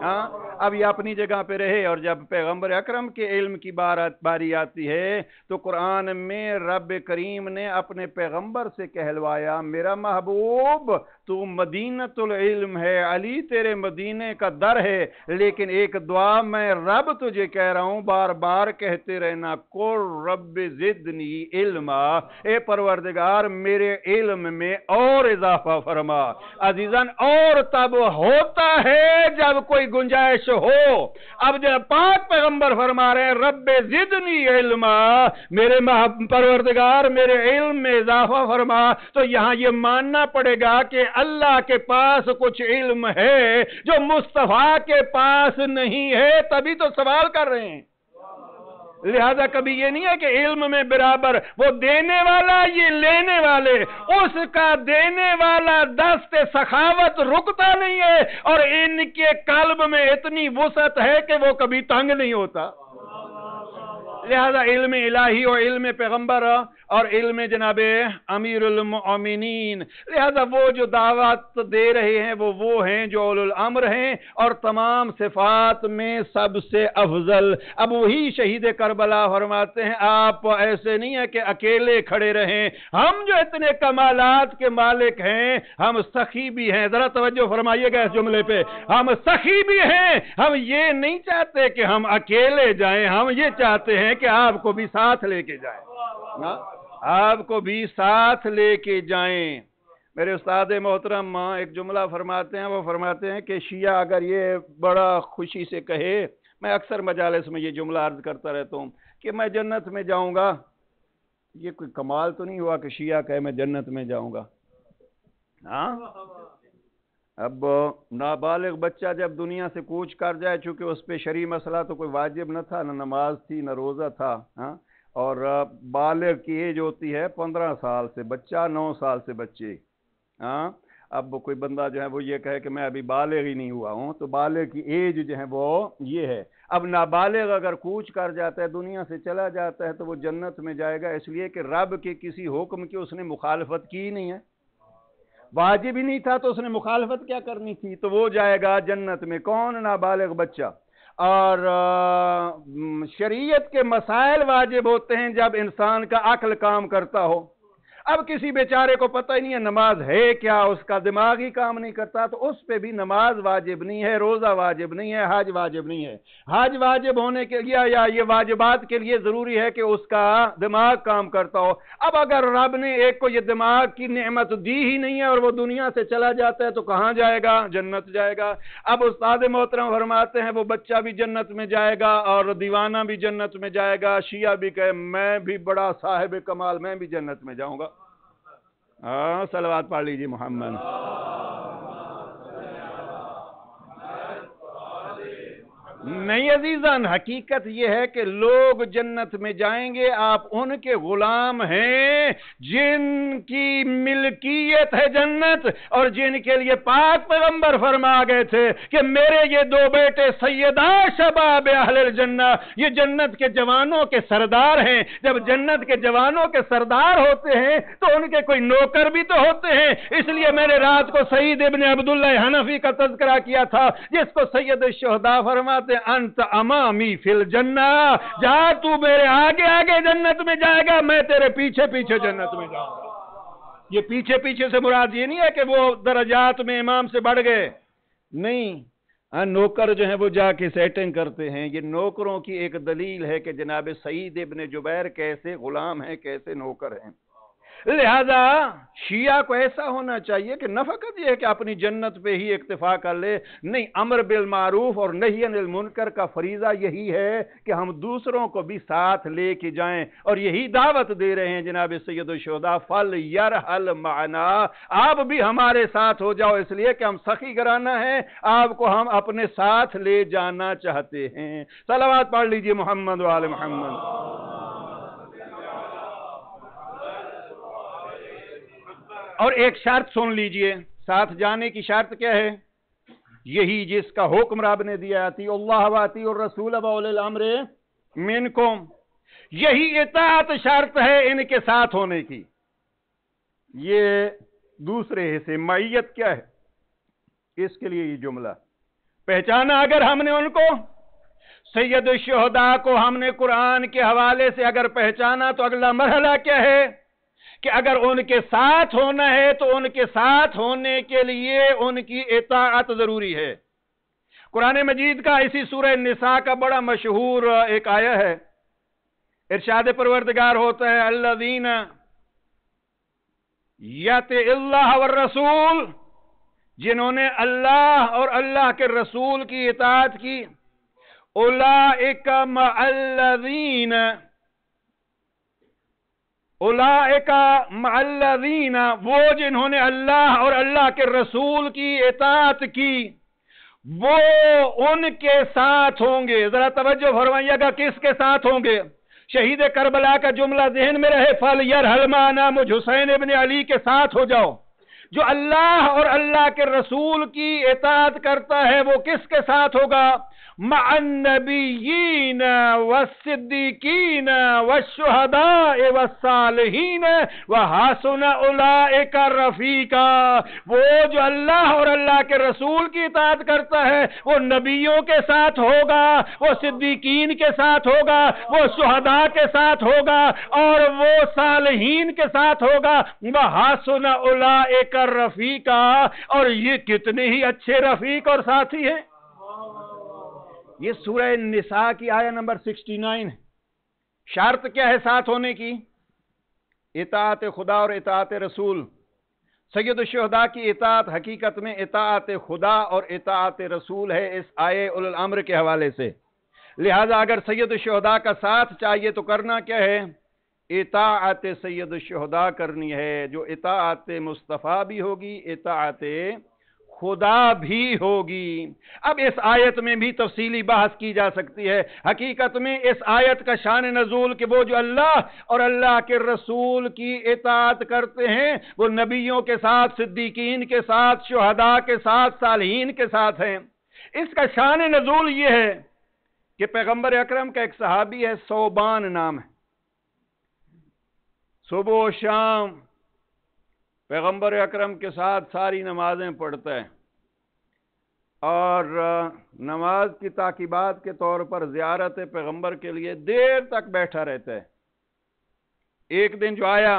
ہاں، اب یہ اپنی جگہ پہ رہے، اور جب پیغمبر اکرم کے علم کی باری آتی ہے تو قرآن میں رب کریم نے اپنے پیغمبر سے کہلوایا میرا محبوب تو مدینۃ العلم ہے، علی تیرے مدینے کا در ہے، لیکن ایک دعا میں رب تجھے کہہ رہا ہوں، بار بار کہتے رہنا قل رب زدنی علما، اے پروردگار میرے علم میں اور اضافہ فرما۔ عزیزان اور تب ہوتا ہے جب کوئی گنجائش ہو۔ اب جب پاک پیغمبر فرما رہے ہیں رب زدنی علما، میرے پروردگار میرے علم میں اضافہ فرما، تو یہاں یہ ماننا پڑے گا کہ اللہ کے پاس کچھ علم ہے جو مصطفیٰ کے پاس نہیں ہے، تبھی تو سوال کر رہے ہیں۔ لہذا کبھی یہ نہیں ہے کہ علم میں برابر، وہ دینے والا یہ لینے والے، اس کا دینے والا دست سخاوت رکتا نہیں ہے، اور ان کے قلب میں اتنی وسعت ہے کہ وہ کبھی تنگ نہیں ہوتا۔ لہذا علم الہی اور علم پیغمبر اور علم جناب امیر المؤمنین، لہذا وہ جو دعوت دے رہے ہیں وہ ہیں جو اولو الامر ہیں اور تمام صفات میں سب سے افضل۔ اب وہی شہید کربلا فرماتے ہیں آپ ایسے نہیں ہے کہ اکیلے کھڑے رہیں، ہم جو اتنے کمالات کے مالک ہیں ہم سخی بھی ہیں۔ ذرا توجہ فرمائیے گا اس جملے پہ، ہم سخی بھی ہیں، ہم یہ نہیں چاہتے کہ ہم اکیلے جائیں، ہم یہ چاہتے ہیں کہ آپ کو بھی ساتھ لے کے جائیں، آپ کو بھی ساتھ لے کے جائیں۔ میرے استاد محترم ایک جملہ فرماتے ہیں، وہ فرماتے ہیں کہ شیعہ اگر یہ بڑا خوشی سے کہے، میں اکثر مجالس میں یہ جملہ عرض کرتا رہتا ہوں کہ میں جنت میں جاؤں گا، یہ کوئی کمال تو نہیں ہوا کہ شیعہ کہے میں جنت میں جاؤں گا؟ ہاں، اب نابالغ بچہ جب دنیا سے کوچ کر جائے، چونکہ اس پہ شرعی مسئلہ تو کوئی واجب نہ تھا، نہ نماز تھی نہ روزہ تھا، ہاں، اور بالغ کی ایج ہوتی ہے 15 سال سے بچہ، 9 سال سے بچے، ہاں، اب کوئی بندہ جو ہے وہ یہ کہے کہ میں ابھی بالغ ہی نہیں ہوا ہوں، تو بالغ کی ایج جو ہے وہ یہ ہے۔ اب نابالغ اگر کوچ کر جاتا ہے، دنیا سے چلا جاتا ہے، تو وہ جنت میں جائے گا، اس لیے کہ رب کے کسی حکم کی اس نے مخالفت کی نہیں ہے، واجب ہی نہیں تھا تو اس نے مخالفت کیا کرنی تھی، تو وہ جائے گا جنت میں۔ کون؟ نابالغ بچہ۔ اور شریعت کے مسائل واجب ہوتے ہیں جب انسان کا عقل کام کرتا ہو۔ اب کسی بیچارے کو پتہ ہی نہیں ہے نماز ہے کیا، اس کا دماغ ہی کام نہیں کرتا، تو اس پہ بھی نماز واجب نہیں ہے، روزہ واجب نہیں ہے، حج واجب نہیں ہے۔ حج واجب ہونے کے لیے یا یہ واجبات کے لیے ضروری ہے کہ اس کا دماغ کام کرتا ہو۔ اب اگر رب نے ایک کو یہ دماغ کی نعمت دی ہی نہیں ہے اور وہ دنیا سے چلا جاتا ہے تو کہاں جائے گا؟ جنت جائے گا۔ اب استاد محترم فرماتے ہیں وہ بچہ بھی جنت میں جائے گا اور دیوانہ بھی جنت میں جائے گا۔ شیعہ بھی کہے میں بھی بڑا صاحب کمال، میں بھی جنت میں جاؤں گا۔ ہاں، صلوات پڑھ لیجیے محمد۔ نہیں عزیزان، حقیقت یہ ہے کہ لوگ جنت میں جائیں گے، آپ ان کے غلام ہیں جن کی ملکیت ہے جنت، اور جن کے لیے پاک پیغمبر فرما گئے تھے کہ میرے یہ 2 بیٹے سیدہ شباب اہل الجنہ، یہ جنت کے جوانوں کے سردار ہیں۔ جب جنت کے جوانوں کے سردار ہوتے ہیں تو ان کے کوئی نوکر بھی تو ہوتے ہیں، اس لیے میں نے رات کو سعید ابن عبداللہ حنفی کا تذکرہ کیا تھا، جس کو سید الشہداء فرماتے انت امامی فی الجنہ، جا تو میرے آگے آگے جنت میں جائے گا، میں تیرے پیچھے پیچھے جنت میں جاؤں گا۔ یہ پیچھے پیچھے سے مراد یہ نہیں ہے کہ وہ درجات میں امام سے بڑھ گئے، نہیں، نوکر جو ہیں وہ جا کے سیٹنگ کرتے ہیں۔ یہ نوکروں کی ایک دلیل ہے کہ جناب سعید ابن جبیر کیسے غلام ہیں، کیسے نوکر ہیں۔ لہذا شیعہ کو ایسا ہونا چاہیے کہ نہ فقط یہ ہے کہ اپنی جنت پہ ہی اکتفا کر لے، نہیں، امر بالمعروف اور نہی عن المنکر کا فریضہ یہی ہے کہ ہم دوسروں کو بھی ساتھ لے کے جائیں، اور یہی دعوت دے رہے ہیں جناب سید الشہداء، فَلْيَرْحَلْ مَعَنَا، آپ بھی ہمارے ساتھ ہو جاؤ، اس لیے کہ ہم سخی گرانہ ہیں، آپ کو ہم اپنے ساتھ لے جانا چاہتے ہیں۔ صلوات پڑھ لیجئے محمد و آل محمد۔ اور ایک شرط سن لیجئے، ساتھ جانے کی شرط کیا ہے؟ یہی جس کا حکم رب نے دیا، اطیعوا اللہ و اطیعوا الرسول و اولی الامر منکم، یہی اطاعت شرط ہے ان کے ساتھ ہونے کی۔ یہ دوسرے حصے معیت کیا ہے؟ اس کے لیے یہ جملہ پہچانا اگر ہم نے ان کو، سید الشہداء کو ہم نے قرآن کے حوالے سے اگر پہچانا، تو اگلا مرحلہ کیا ہے کہ اگر ان کے ساتھ ہونا ہے تو ان کے ساتھ ہونے کے لیے ان کی اطاعت ضروری ہے۔ قرآن مجید کا اسی سورہ نساء کا بڑا مشہور ایک آیہ ہے، ارشاد پروردگار ہوتا ہے الذین یطیعون اللہ والرسول، جنہوں نے اللہ اور اللہ کے رسول کی اطاعت کی، اولئک مع الذین، اولئک مع الذین، وہ جنہوں نے اللہ اور اللہ کے رسول کی اطاعت کی وہ ان کے ساتھ ہوں گے۔ ذرا توجہ فرمائیے گا، کس کے ساتھ ہوں گے؟ شہید کربلا کا جملہ ذہن میں رہے، فَلْيَرْحَلْ مَعَنَا، مجھ حسین ابن علی کے ساتھ ہو جاؤ۔ جو اللہ اور اللہ کے رسول کی اطاعت کرتا ہے وہ کس کے ساتھ ہوگا؟ مع النبیین والصدیقین والشہداء والصالحین وحسن اولئک رفیقا، وہ جو اللہ اور اللہ کے رسول کی اطاعت کرتا ہے وہ نبیوں کے ساتھ ہوگا، وہ صدیقین کے ساتھ ہوگا، وہ شہداء کے ساتھ ہوگا، اور وہ صالحین کے ساتھ ہوگا، وحسن اولئک رفیقا، اور یہ کتنے ہی اچھے رفیق اور ساتھی ہیں۔ یہ سورہ نساء کی آیہ نمبر 69 ہے۔ شرط کیا ہے ساتھ ہونے کی؟ اطاعت خدا اور اطاعت رسول۔ سید الشہداء کی اطاعت حقیقت میں اطاعت خدا اور اطاعت رسول ہے اس آیہ اولو الامر کے حوالے سے۔ لہذا اگر سید الشہداء کا ساتھ چاہیے تو کرنا کیا ہے؟ اطاعت سید الشہداء کرنی ہے، جو اطاعت مصطفیٰ بھی ہوگی، اطاعت خدا بھی ہوگی۔ اب اس آیت میں بھی تفصیلی بحث کی جا سکتی ہے۔ حقیقت میں اس آیت کا شان نزول کہ وہ جو اللہ اور اللہ کے رسول کی اطاعت کرتے ہیں وہ نبیوں کے ساتھ، صدیقین کے ساتھ، شہداء کے ساتھ، صالحین کے ساتھ ہیں۔ اس کا شان نزول یہ ہے کہ پیغمبر اکرم کا ایک صحابی ہے، ثوبان نام ہے، صبح و شام پیغمبر اکرم کے ساتھ ساری نمازیں پڑھتا ہے، اور نماز کی تعقیبات کے طور پر زیارت پیغمبر کے لیے دیر تک بیٹھا رہتا ہے۔ ایک دن جو آیا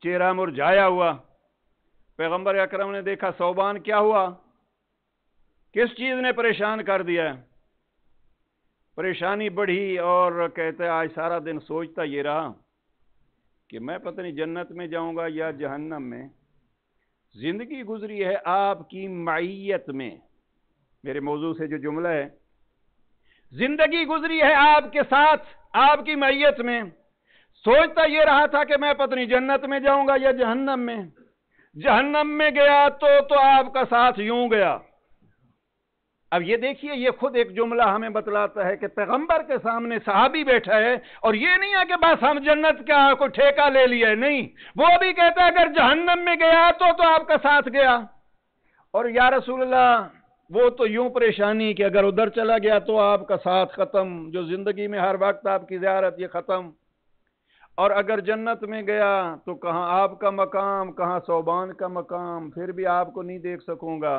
چہرہ مرجھایا ہوا، پیغمبر اکرم نے دیکھا ثوبان کیا ہوا، کس چیز نے پریشان کر دیا ہے؟ پریشانی بڑھی اور کہتے آج سارا دن سوچتا یہ رہا کہ میں پتہ نہیں جنت میں جاؤں گا یا جہنم میں۔ زندگی گزری ہے آپ کی معیت میں، میرے موضوع سے جو جملہ ہے، زندگی گزری ہے آپ کے ساتھ، آپ کی معیت میں، سوچتا یہ رہا تھا کہ میں پتہ نہیں جنت میں جاؤں گا یا جہنم میں۔ جہنم میں گیا تو آپ کا ساتھ یوں گیا۔ اب یہ دیکھیے، یہ خود ایک جملہ ہمیں بتلاتا ہے کہ پیغمبر کے سامنے صحابی بیٹھا ہے، اور یہ نہیں ہے کہ بس ہم جنت کا کوئی ٹھیکہ لے لیا ہے، نہیں، وہ بھی کہتا ہے اگر جہنم میں گیا تو آپ کا ساتھ گیا۔ اور یا رسول اللہ، وہ تو یوں پریشانی کہ اگر ادھر چلا گیا تو آپ کا ساتھ ختم، جو زندگی میں ہر وقت آپ کی زیارت یہ ختم، اور اگر جنت میں گیا تو کہاں آپ کا مقام، کہاں ثوبان کا مقام، پھر بھی آپ کو نہیں دیکھ سکوں گا۔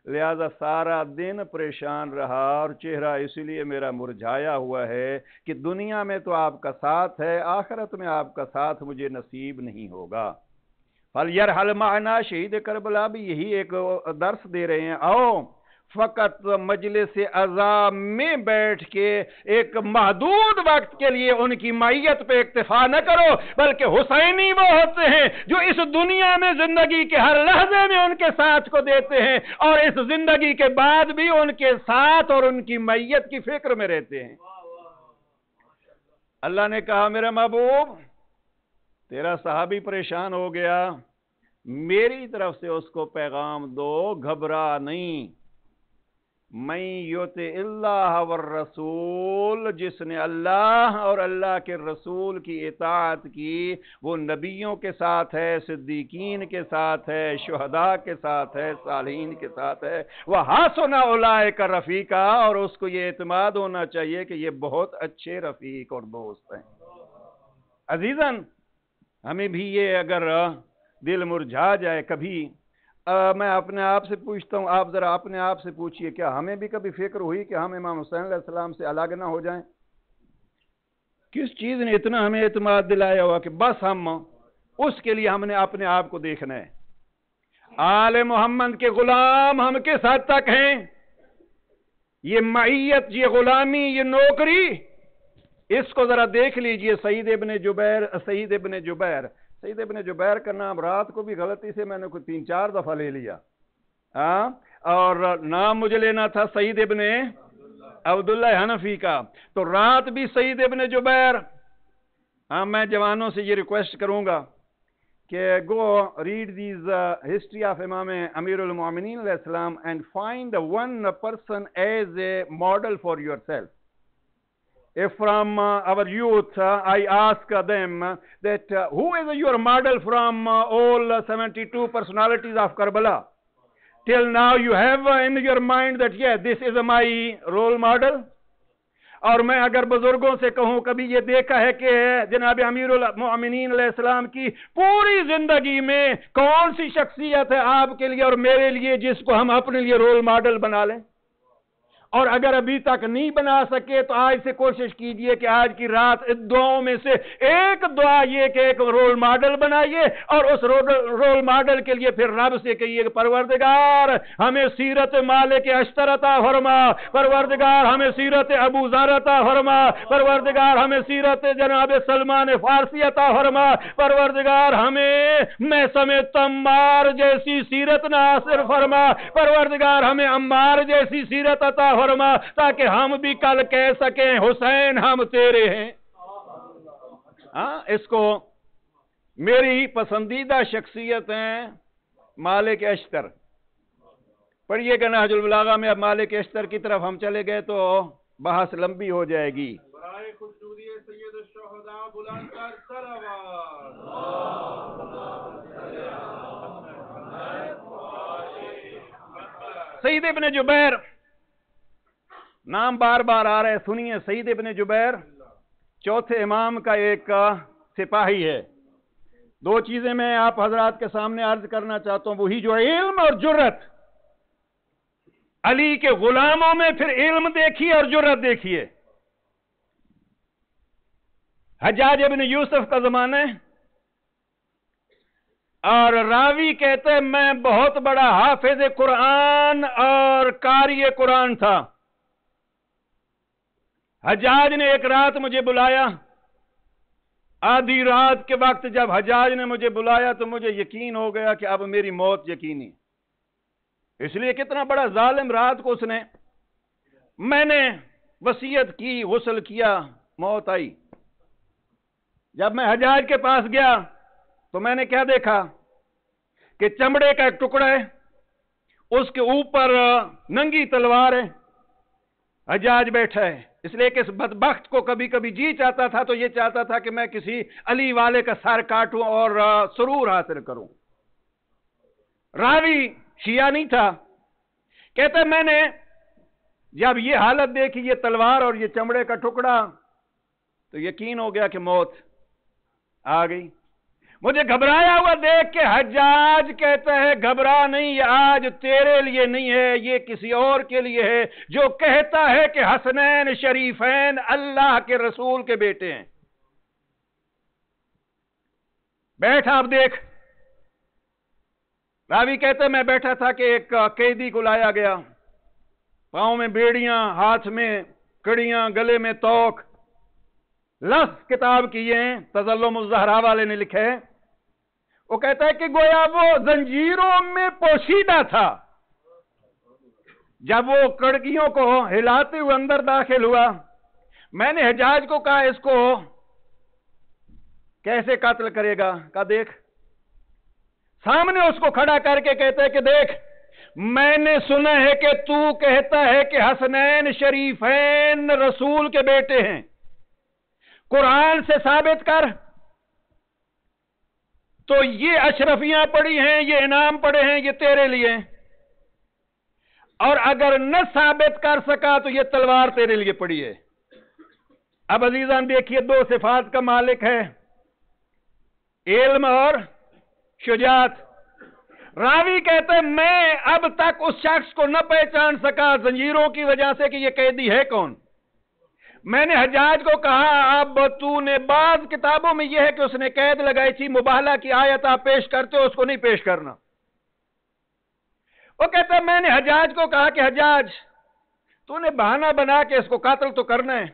لہذا سارا دن پریشان رہا، اور چہرہ اسی لیے میرا مرجھایا ہوا ہے کہ دنیا میں تو آپ کا ساتھ ہے، آخرت میں آپ کا ساتھ مجھے نصیب نہیں ہوگا۔ فَلْيَرْحَلْ مَعَنَا، شہید کربلا بھی یہی ایک درس دے رہے ہیں، آؤ फकत मजलिस अज़ा में बैठ के एक महदूद वक्त के लिए उनकी मैयत पे इक्तिफा न करो, बल्कि हुसैनी वो होते हैं जो इस दुनिया में जिंदगी के हर लहजे में उनके साथ को देते हैं और इस जिंदगी के बाद भी उनके साथ और उनकी मैयत की फिक्र में रहते हैं। अल्लाह ने कहा, मेरा महबूब तेरा सहाबी परेशान हो गया, मेरी तरफ से उसको पैगाम दो, घबरा नहीं। मैं युति इल्लाह वर रसूल, जिसने अल्लाह और अल्लाह के रसूल की इताअत की वो नबियों के साथ है, सिद्दीकीन के साथ है, शुहदा के साथ है, सालिहीन के साथ है। वह हासुना उलाइका रफीका, और उसको ये इत्मीनान होना चाहिए कि ये बहुत अच्छे रफीक और दोस्त हैं। अजीजन, हमें भी ये अगर दिल मुरझा जाए कभी, मैं अपने आप से पूछता हूँ, आप जरा अपने आप से पूछिए, क्या हमें भी कभी फिक्र हुई कि हम इमाम हुसैन अलैहिस्सलाम से अलग ना हो जाएं? किस चीज ने इतना हमें इत्मीनान दिलाया हुआ कि बस हम उसके लिए हमने अपने आप को देखना है? आले मोहम्मद के गुलाम हम किस हद तक हैं? ये मैयत, ये गुलामी, ये नौकरी, इसको जरा देख लीजिए। सईद इब्ने जुबैर का नाम रात को भी गलती से मैंने कोई 3-4 दफा ले लिया, और नाम मुझे लेना था सईद इब्ने अब्दुल्लाह हनफी का, तो रात भी सईद इब्ने जुबैर। मैं जवानों से ये रिक्वेस्ट करूंगा कि go read these history of इमाम अमीरुल मोमिनीन अलैहिस्सलाम and find one person as a model for yourself. If from our youth I ask them that who is your model from all 72 personalities of Karbala, till now you have in your mind that yeah, this is my role model. और मैं अगर बुजुर्गों से कहूं, कभी ये देखा है कि जनाब अमीरुल मोमिनीन अलैहिस्सलाम की पूरी जिंदगी में कौन सी शख्सियत है आपके लिए और मेरे लिए जिसको हम अपने लिए रोल मॉडल बना लें? और अगर अभी तक नहीं बना सके तो आज से कोशिश कीजिए कि आज की रात इन दुआओं में से एक दुआ ये कि एक रोल मॉडल बनाइए, और उस रोल मॉडल के लिए फिर रब से कहिए कि परवरदिगार हमें सीरत मालिक अश्तर अता फरमा, परवरदिगार हमें सीरत अबू ज़र अता फरमा, परवरदिगार हमें सीरत जनाब सलमान फारसी अता फरमा, परवरदिगार हमें मैसम तम्मार जैसी सीरत नासिर फरमा, परवरदिगार हमें अम्मार जैसी सीरत अता फरमा, ताकि हम भी कल कह सकें हुसैन हम तेरे हैं। इसको मेरी पसंदीदा शख्सियत है मालिक अश्तर। पढ़िएगा नहजुल बलागा में। अब मालिक अश्तर की तरफ हम चले गए तो बहस लंबी हो जाएगी। सईद इब्ने जुबैर नाम बार बार आ रहा है, सुनिए। सईद इब्ने जुबैर चौथे इमाम का एक सिपाही है। दो चीजें मैं आप हजरात के सामने अर्ज करना चाहता हूं, वही जो इल्म और जुर्रत। अली के गुलामों में फिर इल्म देखिए और जुर्रत देखिए। हज्जाज इब्ने यूसुफ का जमाना है और रावी कहते हैं मैं बहुत बड़ा हाफिज कुरान और कारी कुरान था। हज्जाज ने एक रात मुझे बुलाया। आधी रात के वक्त जब हज्जाज ने मुझे बुलाया तो मुझे यकीन हो गया कि अब मेरी मौत यकीनी। इसलिए कितना बड़ा जालिम, रात को उसने, मैंने वसीयत की, गुस्ल किया, मौत आई। जब मैं हज्जाज के पास गया तो मैंने क्या देखा कि चमड़े का एक टुकड़ा है, उसके ऊपर नंगी तलवार है, हज्जाज बैठा है। इसलिए कि इस बदबख्त को कभी कभी जी चाहता था तो ये चाहता था कि मैं किसी अली वाले का सर काटूं और सुरूर हासिल करूं। रावी शिया नहीं था। कहते मैंने जब ये हालत देखी, ये तलवार और ये चमड़े का टुकड़ा, तो यकीन हो गया कि मौत आ गई। मुझे घबराया हुआ देख के हज्जाज कहता है घबरा नहीं, ये आज तेरे लिए नहीं है, ये किसी और के लिए है जो कहता है कि हसनैन शरीफैन अल्लाह के रसूल के बेटे हैं। बैठा, अब देख। रावी कहते मैं बैठा था कि एक कैदी को लाया गया। पाँव में बेड़ियां, हाथ में कड़ियां, गले में तोक, लफ्ज किताब किए हैं, तज़ल्लुमुज़ ज़हरा वाले ने लिखे हैं। वो कहता है कि गोया वो जंजीरों में पोशीदा था। जब वो कड़कियों को हिलाते हुए अंदर दाखिल हुआ, मैंने हज्जाज को कहा इसको कैसे कत्ल करेगा? कहा देख। सामने उसको खड़ा करके कहता है कि देख, मैंने सुना है कि तू कहता है कि हसनैन शरीफैन रसूल के बेटे हैं, कुरान से साबित कर। तो ये अशरफियां पड़ी हैं, ये इनाम पड़े हैं, ये तेरे लिए, और अगर न साबित कर सका तो ये तलवार तेरे लिए पड़ी है। अब अजीजान देखिए, दो सिफात का मालिक है, इल्म और शुजात। रावी कहते हैं मैं अब तक उस शख्स को न पहचान सका जंजीरों की वजह से कि ये कैदी है कौन। मैंने हज्जाज को कहा अब तूने, बाज किताबों में यह है कि उसने कैद लगाई थी, मुबाहला की आयत आप पेश करते हो, उसको नहीं पेश करना। वो कहता है मैंने हज्जाज को कहा कि हज्जाज, तूने बहाना बना के इसको कातिल तो करना है,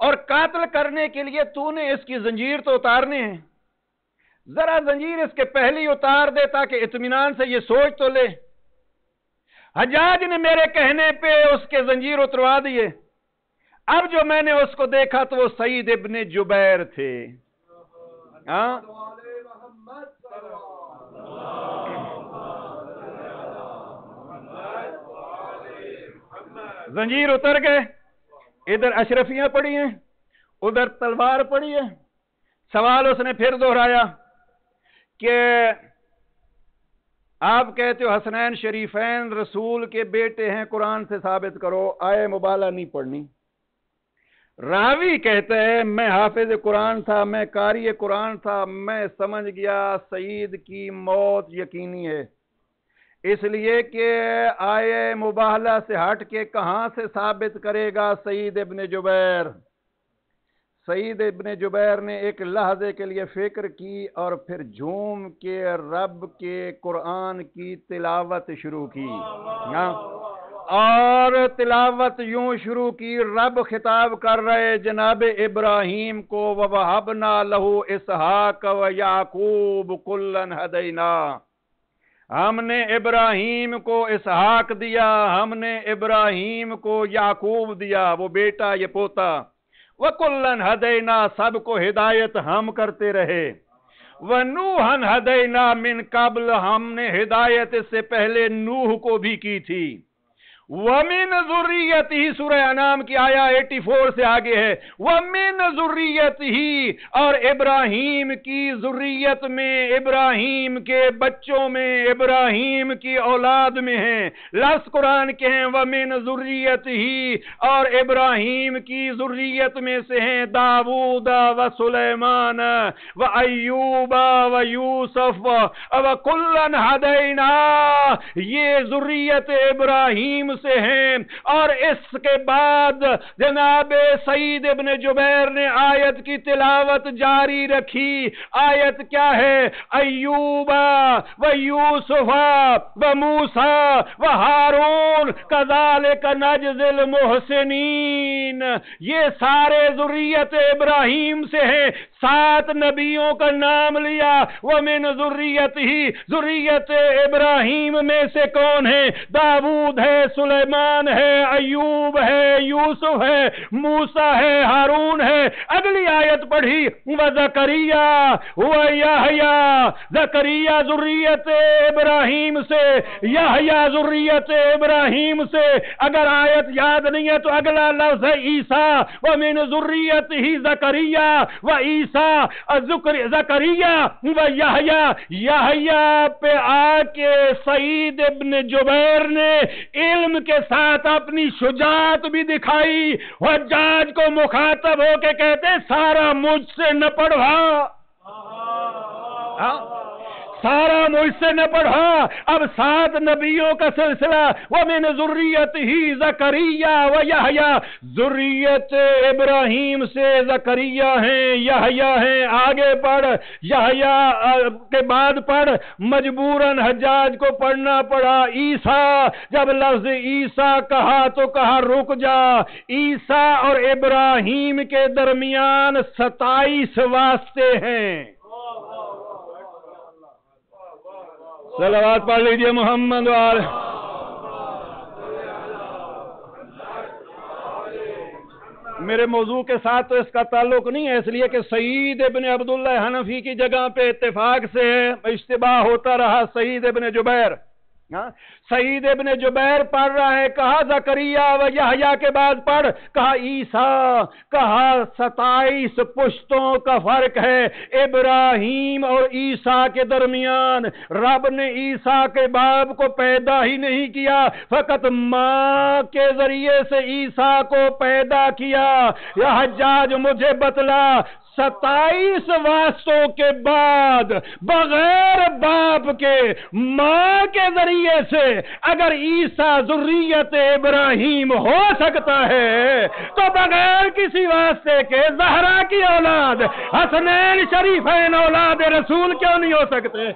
और कातिल करने के लिए तूने इसकी जंजीर तो उतारनी है। जरा जंजीर इसके पहले ही उतार दे ताकि इत्मीनान से ये सोच तो ले। हज्जाज ने मेरे कहने पे उसके जंजीर उतरवा दिए। अब जो मैंने उसको देखा तो वो सईद इब्ने जुबैर थे। जंजीर उतर गए, इधर अशरफियां पड़ी हैं, उधर तलवार पड़ी है। सवाल उसने फिर दोहराया कि आप कहते हो हसनैन शरीफैन रसूल के बेटे हैं, कुरान से साबित करो, आए मुबाला नहीं पढ़नी। रावी कहते हैं मैं हाफिज कुरान था, मैं कारी कुरान था, मैं समझ गया सईद की मौत यकीनी है, इसलिए कि आए मुबाहला से हट के कहां से साबित करेगा सईद इब्ने जुबैर। सईद इब्ने जुबैर ने एक लहजे के लिए फिक्र की और फिर झूम के रब के कुरान की तिलावत शुरू की। और तिलावत यूं शुरू की, रब खिताब कर रहे जनाब इब्राहीम को, ववहबना लहू इसहाक व याकूब कुल्लन हदैना, हमने इब्राहीम को इसहाक दिया, हमने इब्राहीम को याकूब दिया, वो बेटा ये पोता, व कुल्लन हदैना, सबको हिदायत हम करते रहे, व नूहन हदैना मिन कब्ल, हमने हिदायत इससे पहले नूह को भी की थी, वमिन ज़ुर्रियतिही, सूरह अनाम की आया 84 से आगे है, वमिन ज़ुर्रियतिही, और इब्राहीम की ज़ुर्रियत में, इब्राहीम के बच्चों में, इब्राहीम की औलाद में हैं। लफ्ज़ कुरान के हैं वमिन ज़ुर्रियतिही, और इब्राहीम की ज़ुर्रियत में से हैं दाऊद व सुलेमान व अय्यूब व यूसुफ व कुल्लन हदैना, ये ज़ुर्रियत इब्राहीम से हैं। और इसके बाद जनाब सईद इब्ने जुबैर ने आयत की तिलावत जारी रखी। आयत क्या है? अय्यूबा व यूसुफा व मूसा व हारून कज़ालिक नजज़िल मुहसिनीन, ये सारे ज़ुर्रियत इब्राहीम से हैं। 7 नबियों का नाम लिया, व मिन ज़ुर्रियतिही, ज़ुर्रियत इब्राहीम में से कौन है? दाऊद है, सुलेमान है, अय्यूब है, यूसुफ है, मूसा है, हारून है। अगली आयत पढ़ी, व ज़करिया व यहया, ज़करिया ज़ुर्रियत इब्राहीम से, यहया ज़ुर्रियत इब्राहीम से। अगर आयत याद नहीं है तो अगला लफ्ज़ है ईसा, व मिन ज़ुर्रियतिही ज़करिया व ईसा, ज़करिया व यहया। यहया पे आके सईद इब्ने जुबैर ने इल्म के साथ अपनी शुजात भी दिखाई। हज्जाज को मुखातब होके कहते सारा मुझसे न पढ़वा, सारा मुझसे न पढ़ा। अब 7 नबियों का सिलसिला, वो मिन ज़ुर्रियत ही ज़करिया व यहया, ज़ुर्रियत इब्राहीम से ज़करिया हैं, यहया हैं। आगे पढ़, यहया के बाद पढ़, मजबूरन हज्जाज को पढ़ना पड़ा ईसा। जब लफ्ज़ ईसा कहा तो कहा रुक जा, ईसा और इब्राहीम के दरमियान 27 वास्ते हैं। सलावत पढ़ लीजिए मोहम्मद वाले। मेरे मौजू के साथ तो इसका ताल्लुक नहीं है, इसलिए कि सईद इब्न अब्दुल्लाह हनफी की जगह पे इत्तेफाक से इश्तिबाह होता रहा। सईद इब्न जुबैर, सईद इब्न जुबैर पढ़ रहा है, कहा ज़करिया व यहया के बाद पढ़, कहा ईसा, कहा 27 पुश्तों का फर्क है इब्राहीम और ईसा के दरमियान। रब ने ईसा के बाप को पैदा ही नहीं किया, फकत माँ के जरिए से ईसा को पैदा किया। यह हज्जाज मुझे बतला, 27 वास्तों के बाद बगैर बाप के माँ के जरिए से अगर ईसा ज़ुर्रियत इब्राहीम हो सकता है, तो बगैर किसी वास्ते के ज़हरा की औलाद हसनैन शरीफैन औलाद रसूल क्यों नहीं हो सकते?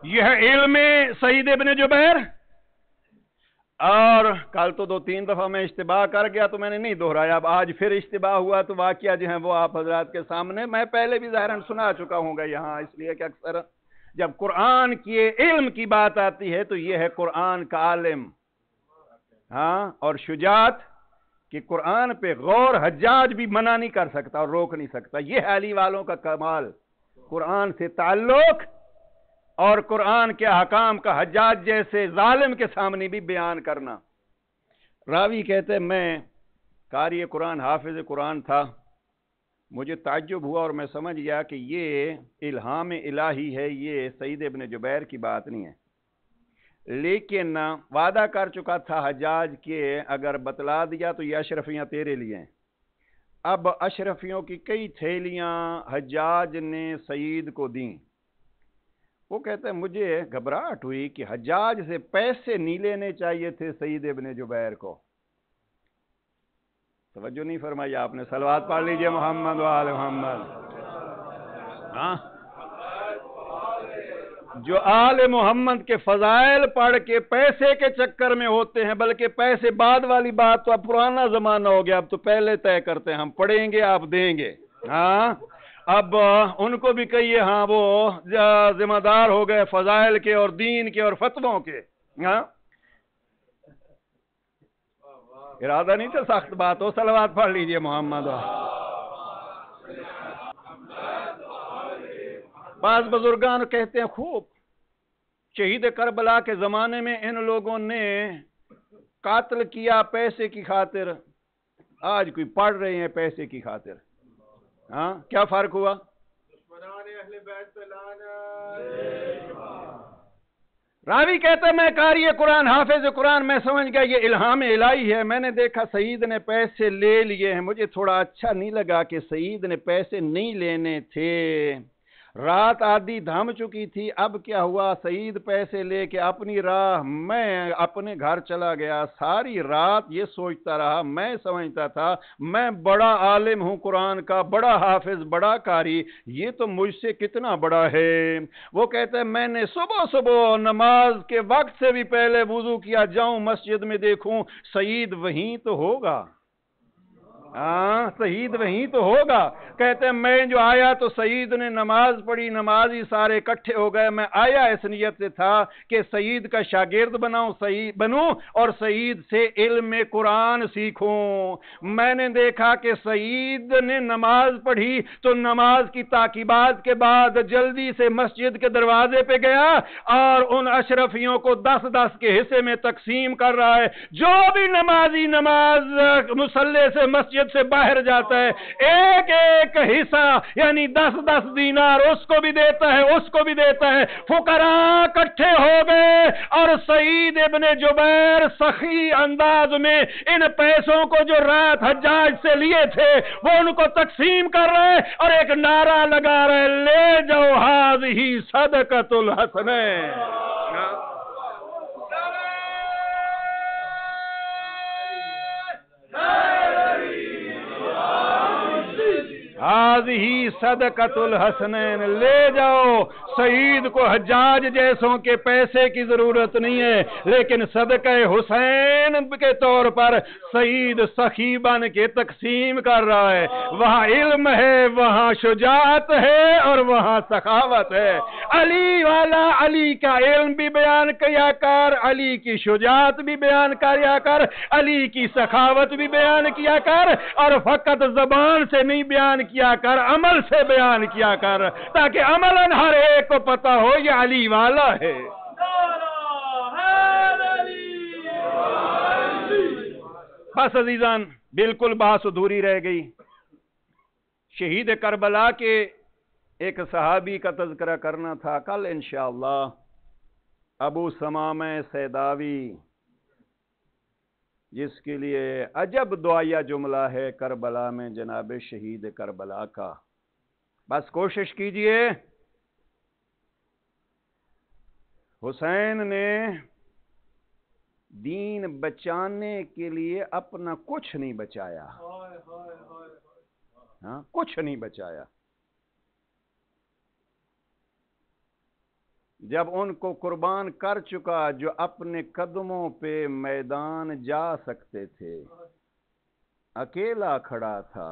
यह इल्म सईद इब्न जुबैर। और कल तो 2-3 दफा मैं इश्तिबाह कर गया तो मैंने नहीं दोहराया, अब आज फिर इश्तिबाह हुआ तो वाकया जो है वो आप हजरात के सामने मैं पहले भी ज़ाहिरन सुना चुका हूँगा यहाँ, इसलिए कि अक्सर जब कुरान की इल्म की बात आती है तो ये है कुरान का आलिम, हाँ, और शुजात कि कुरान पे गौर हज्जाज भी मना नहीं कर सकता और रोक नहीं सकता। ये है अली वालों का कमाल, कुरान से ताल्लुक और कुरान के अहकाम का हज्जाज जैसे जालिम के सामने भी बयान करना। रावी कहते मैं कारी कुरान हाफिज कुरान था, मुझे ताज्जुब हुआ और मैं समझ गया कि ये इल्हाम इलाही है, ये सईद इब्न जुबैर की बात नहीं है। लेकिन वादा कर चुका था हज्जाज के अगर बतला दिया तो ये अशरफियाँ तेरे लिए हैं। अब अशरफियों की कई थैलियाँ हज्जाज ने सईद को दी। वो कहते हैं मुझे घबराहट हुई कि हज्जाज से पैसे नहीं लेने चाहिए थे सईद इब्न जुबैर को। तवज्जो नहीं फरमाई आपने, सलवात पढ़ लीजिए मोहम्मद वाले मोहम्मद। हाँ, जो आले मोहम्मद के फजाइल पढ़ के पैसे के चक्कर में होते हैं, बल्कि पैसे बाद वाली बात तो अब पुराना जमाना हो गया, अब तो पहले तय करते हैं हम पढ़ेंगे आप देंगे। हाँ, अब उनको भी कहिए हाँ वो जिम्मेदार हो गए फजाइल के और दीन के और फतवों के। हाँ, इरादा नहीं था सख्त बात हो, सलवात पढ़ लीजिए मोहम्मद। बाज़ बुजुर्गान कहते हैं खूब शहीद करबला के जमाने में इन लोगों ने कातल किया पैसे की खातिर, आज कोई पढ़ रहे हैं पैसे की खातिर। हाँ, क्या फर्क हुआ? रावी कहते मैं कारी कुरान हाफिज कुरान, मैं समझ गया ये इल्हाम इलाही है। मैंने देखा सईद ने पैसे ले लिए हैं, मुझे थोड़ा अच्छा नहीं लगा कि सईद ने पैसे नहीं लेने थे। रात आधी थम चुकी थी, अब क्या हुआ, सईद पैसे लेके अपनी राह, मैं अपने घर चला गया। सारी रात ये सोचता रहा, मैं समझता था मैं बड़ा आलिम हूँ कुरान का, बड़ा हाफिज, बड़ा कारी, ये तो मुझसे कितना बड़ा है। वो कहते हैं मैंने सुबह सुबह नमाज के वक्त से भी पहले वुजू किया, जाऊं मस्जिद में देखूं सईद वहीं तो होगा। ہاں سعید وہیں تو ہوگا. کہتے ہیں میں جو آیا تو سعید نے نماز پڑھی, نمازی سارے اکٹھے ہو گئے. میں آیا اس نیت سے تھا کہ سعید کا شاگرد بنوں اور سعید سے علم قرآن سیکھوں. میں نے دیکھا کہ سعید نے نماز پڑھی تو نماز کی تاکیبات کے بعد جلدی سے مسجد کے دروازے پہ گیا اور ان اشرفیوں کو 10-10 کے حصے میں تقسیم کر رہا ہے. جو بھی نمازی نماز مصلی سے مسجد سے باہر جاتا ہے ایک ایک حصہ یعنی 10-10 دینار اس کو بھی دیتا ہے, اس کو بھی دیتا ہے. فقراء اکٹھے ہو گئے اور سعید ابن جبیر سخی انداز میں ان پیسوں کو جو رات حجاج سے لیے تھے وہ ان کو تقسیم کر رہے اور ایک نعرہ لگا رہے, لے جاؤ ہذہ صدقۃ الحسنین. ہذہ صدقۃ الحسنین, لے جاؤ. سعید کو حجاج جیسوں کے پیسے کی ضرورت نہیں ہے, لیکن صدقہ حسین کے طور پر سعید سخی بن کے تقسیم کر رہا ہے. وہاں علم ہے, وہاں شجاعت ہے اور وہاں سخاوت ہے. علی والا علی کا علم بھی بیان کیا کر, علی کی شجاعت بھی بیان کیا کر, علی کی سخاوت بھی بیان کیا کر, اور فقط زبان سے نہیں بیان کیا کر, عمل سے بیان کیا کر, تاکہ عملاً ہر ایک کو پتا ہو یہ علی والا ہے. بس عزیزان بالکل بحث ادھوری رہ گئی. شہید کربلا کے ایک صحابی کا تذکرہ کرنا تھا. کل انشاءاللہ ابو ثمامہ سیداوی, جس کے لیے عجب دعائیہ جملہ ہے کربلا میں جناب شہید کربلا کا. بس کوشش کیجئے. حسین نے دین بچانے کے لیے اپنا کچھ نہیں بچایا, ہاں کچھ نہیں بچایا. جب ان کو قربان کر چکا جو اپنے قدموں پہ میدان جا سکتے تھے, اکیلا کھڑا تھا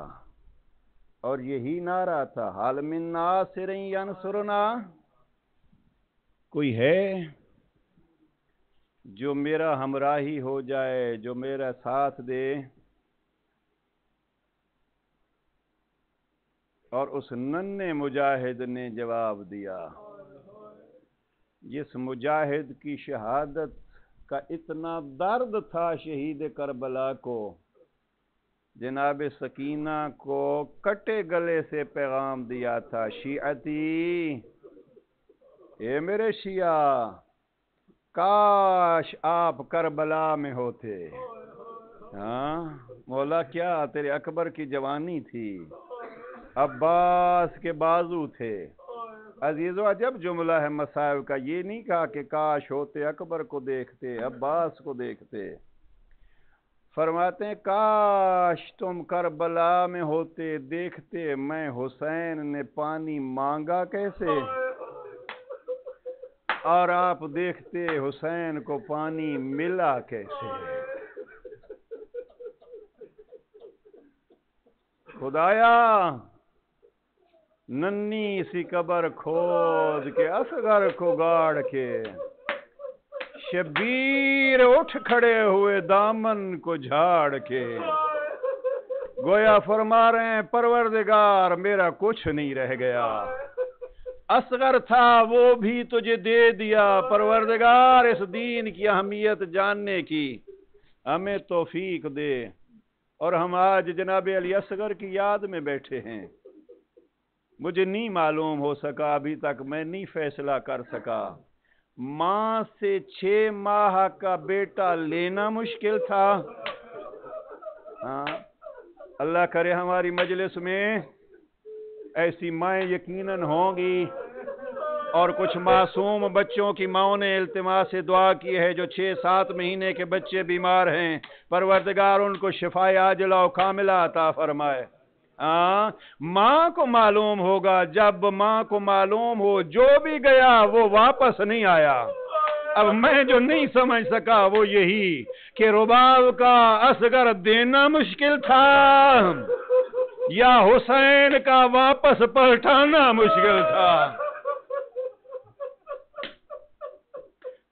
اور یہی نعرہ تھا, حال من ناصر ینصرنا, کوئی ہے جو میرا ہمراہی ہو جائے, جو میرا ساتھ دے. اور اس ننھے مجاہد نے جواب دیا, جس مجاہد کی شہادت کا اتنا درد تھا شہید کربلا کو, جناب سکینہ کو کٹے گلے سے پیغام دیا تھا, شیعتی, اے میرے شیعہ, کاش آپ کربلا میں ہوتے. ہاں مولا کیا تیرے اکبر کی جوانی تھی, عباس کے بازو تھے. عزیزو عجب جملہ ہے مصائب کا. یہ نہیں کہا کہ کاش ہوتے, اکبر کو دیکھتے, عباس کو دیکھتے. فرماتے ہیں کاش تم کربلا میں ہوتے, دیکھتے میں حسین نے پانی مانگا کیسے, اور آپ دیکھتے حسین کو پانی ملا کیسے. خدایا ننی سی قبر کھود کے اصغر کو گاڑ کے, شبیر اٹھ کھڑے ہوئے دامن کو جھاڑ کے, گویا فرما رہے ہیں پروردگار میرا کچھ نہیں رہ گیا, اصغر تھا وہ بھی تجھے دے دیا. پروردگار اس دین کی اہمیت جاننے کی ہمیں توفیق دے. اور ہم آج جناب علی اصغر کی یاد میں بیٹھے ہیں. مجھے نہیں معلوم ہو سکا ابھی تک, میں نہیں فیصلہ کر سکا, ماں سے 6 ماہ کا بیٹا لینا مشکل تھا. ہاں اللہ کرے ہماری مجلس میں ایسی مائیں یقیناً ہوں گی, اور کچھ معصوم بچوں کی ماں نے التماس سے دعا کی ہے جو 6-7 مہینے کے بچے بیمار ہیں. پروردگار ان کو شفائے عاجلہ و کاملہ عطا فرمائے. ماں کو معلوم ہوگا, جب ماں کو معلوم ہو جو بھی گیا وہ واپس نہیں آیا. अब मैं जो नहीं समझ सका वो यही कि रुबाब का असगर देना मुश्किल था या हुसैन का वापस पलटाना मुश्किल था।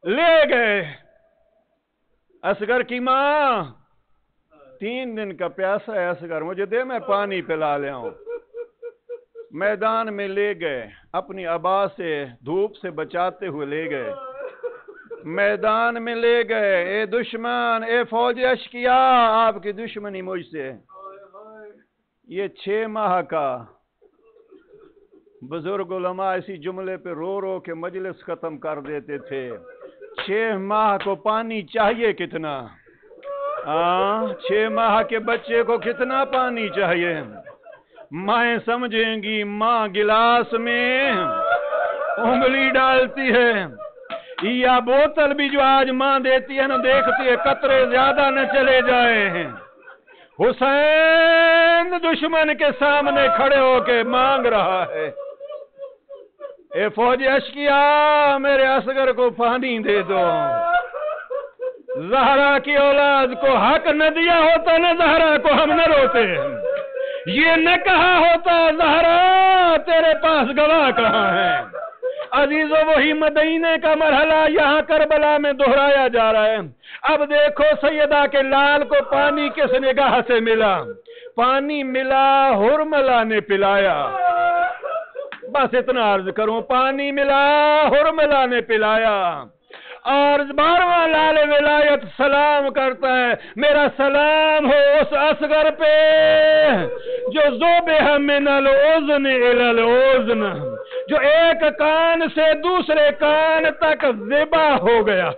ले गए असगर की माँ, 3 दिन का प्यासा है असगर, मुझे दे, मैं पानी पिला ले आऊं। मैदान में ले गए, अपनी अबा से धूप से बचाते हुए ले गए, मैदान में ले गए। ए दुश्मन, ए फौज अशकिया, आपकी दुश्मनी मुझसे। ये 6 माह का बुजुर्ग उलमा इसी जुमले पे रो रो के मजलिस खत्म कर देते थे। 6 माह को पानी चाहिए कितना? 6 माह के बच्चे को कितना पानी चाहिए? माएँ समझेंगी, माँ गिलास में उंगली डालती है या बोतल भी जो आज माँ देती है ना, देखती है कतरे ज्यादा न चले जाए। हुसैन दुश्मन के सामने खड़े होके मांग रहा है, ए फौज अशकिया, मेरे असगर को पानी दे दो। ज़हरा की औलाद को हक न दिया होता न ज़हरा को हम न रोते, ये न कहा होता ज़हरा तेरे पास गवाह कहाँ है। अजीजों, वही मदीने का मरहला यहाँ करबला में दोहराया जा रहा है। अब देखो सैयदा के लाल को पानी किस निगाह से मिला? पानी मिला, हुरमला ने पिलाया। बस इतना अर्ज करूं, पानी मिला, हुरमला ने पिलाया। और 12वां लाल विलायत सलाम करता है, मेरा सलाम हो उस असगर पे जो ज़ोबह मिनल उज़्न इलल उज़्न, जो एक कान से दूसरे कान तक ज़िबा हो गया।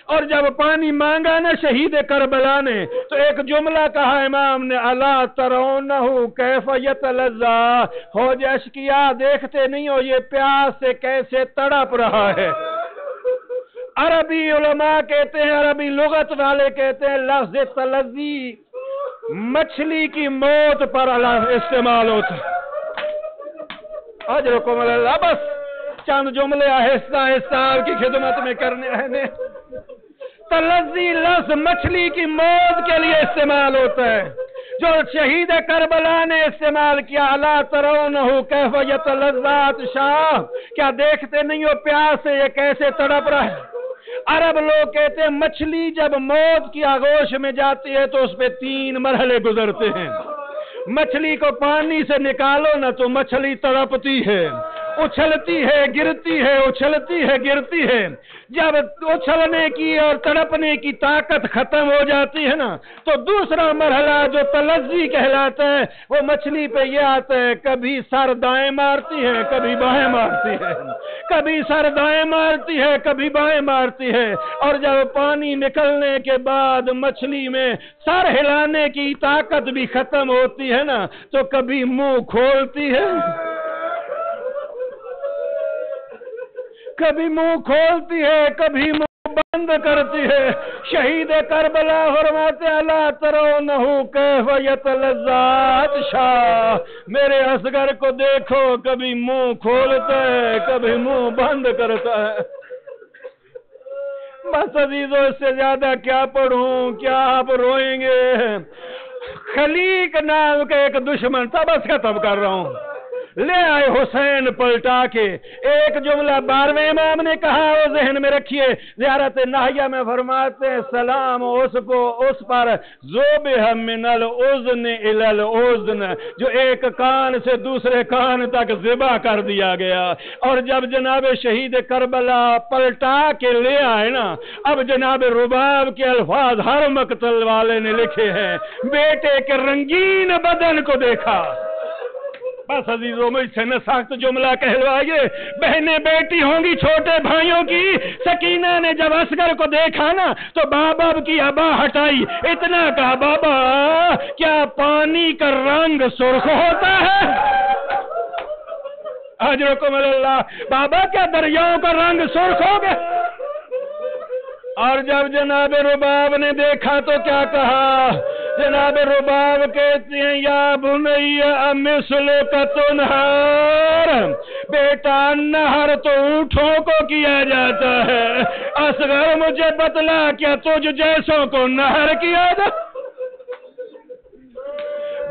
और जब पानी मांगा ना शहीद करबला ने, तो एक जुमला कहा इमाम ने, अला तरौनहु कैफ यतलज़्ज़ा, फौज अशकिया, देखते नहीं हो ये प्यास से कैसे तड़प रहा है। अरबी उलमा कहते हैं, अरबी लुगत वाले कहते हैं, लफ्ज़ तलज़्ज़ी मछली की मौत पर इस्तेमाल होता है। अजरकुम अल्लाह। बस चंद जुमले आहिस्ता आहिस्ता आपकी खिदमत में करने हैं। तलज़्ज़ी लफ्ज़ मछली की मौत के लिए इस्तेमाल होता है, जो शहीद करबला ने इस्तेमाल किया। अला तरौनहु कैफ यतलज़्ज़ा शाह, क्या देखते नहीं हो प्यास से ये कैसे तड़प रहा है। अरब लोग कहते हैं मछली जब मौत की आगोश में जाती है तो उस पे 3 मरहले गुजरते हैं। मछली को पानी से निकालो ना तो मछली तड़पती है, उछलती है, गिरती है, उछलती है, गिरती है। जब उछलने की और तड़पने की ताकत खत्म हो जाती है ना, तो दूसरा मरहला जो तलज़्ज़ी कहलाता है, वो मछली पे ये आता है, कभी सर दाएं मारती है, कभी बाएं मारती है, कभी सर दाएं मारती है, कभी बाएं मारती है। और जब पानी निकलने के बाद मछली में सर हिलाने की ताकत भी खत्म होती है ना, तो कभी मुंह खोलती है, कभी मुंह खोलती है, कभी मुंह बंद करती है। शहीद करबला फरमाते अला तरौनहु कैफ यतलज़्ज़ा शाह, मेरे असगर को देखो, कभी मुंह खोलता है, कभी मुंह बंद करता है। बस अजीजों, इससे ज्यादा क्या पढ़ूं, क्या आप रोएंगे। खलीक नाम का एक दुश्मन था, बस खत्म कर रहा हूं, ले आए हुसैन पलटा के। एक जुमला 12वें इमाम ने कहा, वो जहन में रखिए। ज़ियारत नाहिया में फरमाते हैं, सलाम उसको, उस पर ज़ोबह मिनल उज़्न इलल उज़्न, जो एक कान से दूसरे कान तक ज़िबा कर दिया गया। और जब जनाब शहीद करबला पलटा के ले आए ना, अब जनाब रुबाब के अल्फाज हर मकतल वाले ने लिखे हैं, बेटे के रंगीन बदन को देखा। बस अजीजों, मुझसे न सख्त जुमला कहलवाइए, बहनें बेटी होंगी छोटे भाइयों की। सकीना ने जब असगर को देखा ना, तो बाबा की अबा हटाई, इतना कहा, बाबा क्या पानी का रंग सुर्ख होता है? अजरकुम अल्लाह। बाबा क्या दरियाओं का रंग सुर्ख हो गया? और जब जनाब रुबाब ने देखा तो क्या कहा? जनाब रुबाब कहते हैं, या बुनैया अमिस्लु का तुनहर, बेटा नहर तो ऊँटों को किया जाता है, असगर मुझे बतला, क्या तुझ जैसों को नहर किया था?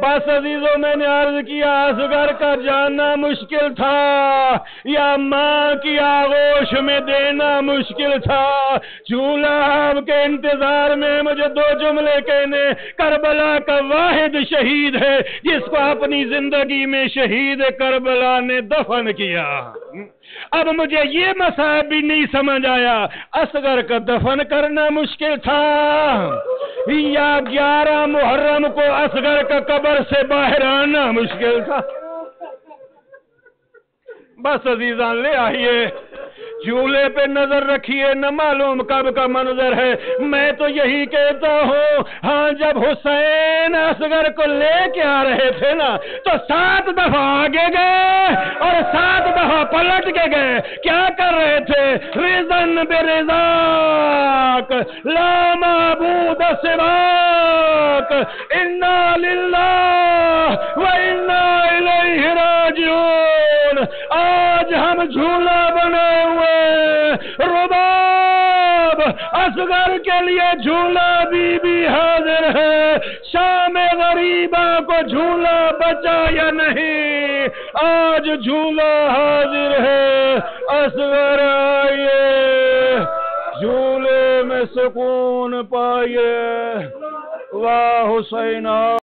बस अजीजों, मैंने अर्ज किया असगर का जानना मुश्किल था या माँ की आगोश में देना मुश्किल था। झूला आपके इंतजार में मुझे दो जुमले कहने, करबला का वाहिद शहीद है जिसको अपनी जिंदगी में शहीद करबला ने दफन किया। अब मुझे ये मसाइब भी नहीं समझ आया, असगर का दफन करना मुश्किल था या 11 मुहर्रम को असगर का कब्र से बाहर आना मुश्किल था। बस अजीजान ले आइए, झूले पे नजर रखिए, न मालूम कब का मंजर है। मैं तो यही कहता हूँ, हाँ जब हुसैन असगर को लेके आ रहे थे ना तो 7 दफा आगे गए और 7 दफा पलट के गए। क्या कर रहे थे? रिज़न बिरिज़ाक ला माबूद सिवाक इन्ना लिल्लाह व इन्ना इलैहि राजिऊन। आज हम झूला बने हुए रुबाब, असगर के लिए झूला भी हाजिर है। शाम गरीबा को झूला बचा या नहीं, आज झूला हाजिर है। असगर आइए, झूले में सुकून पाइए। वाह हुसैन।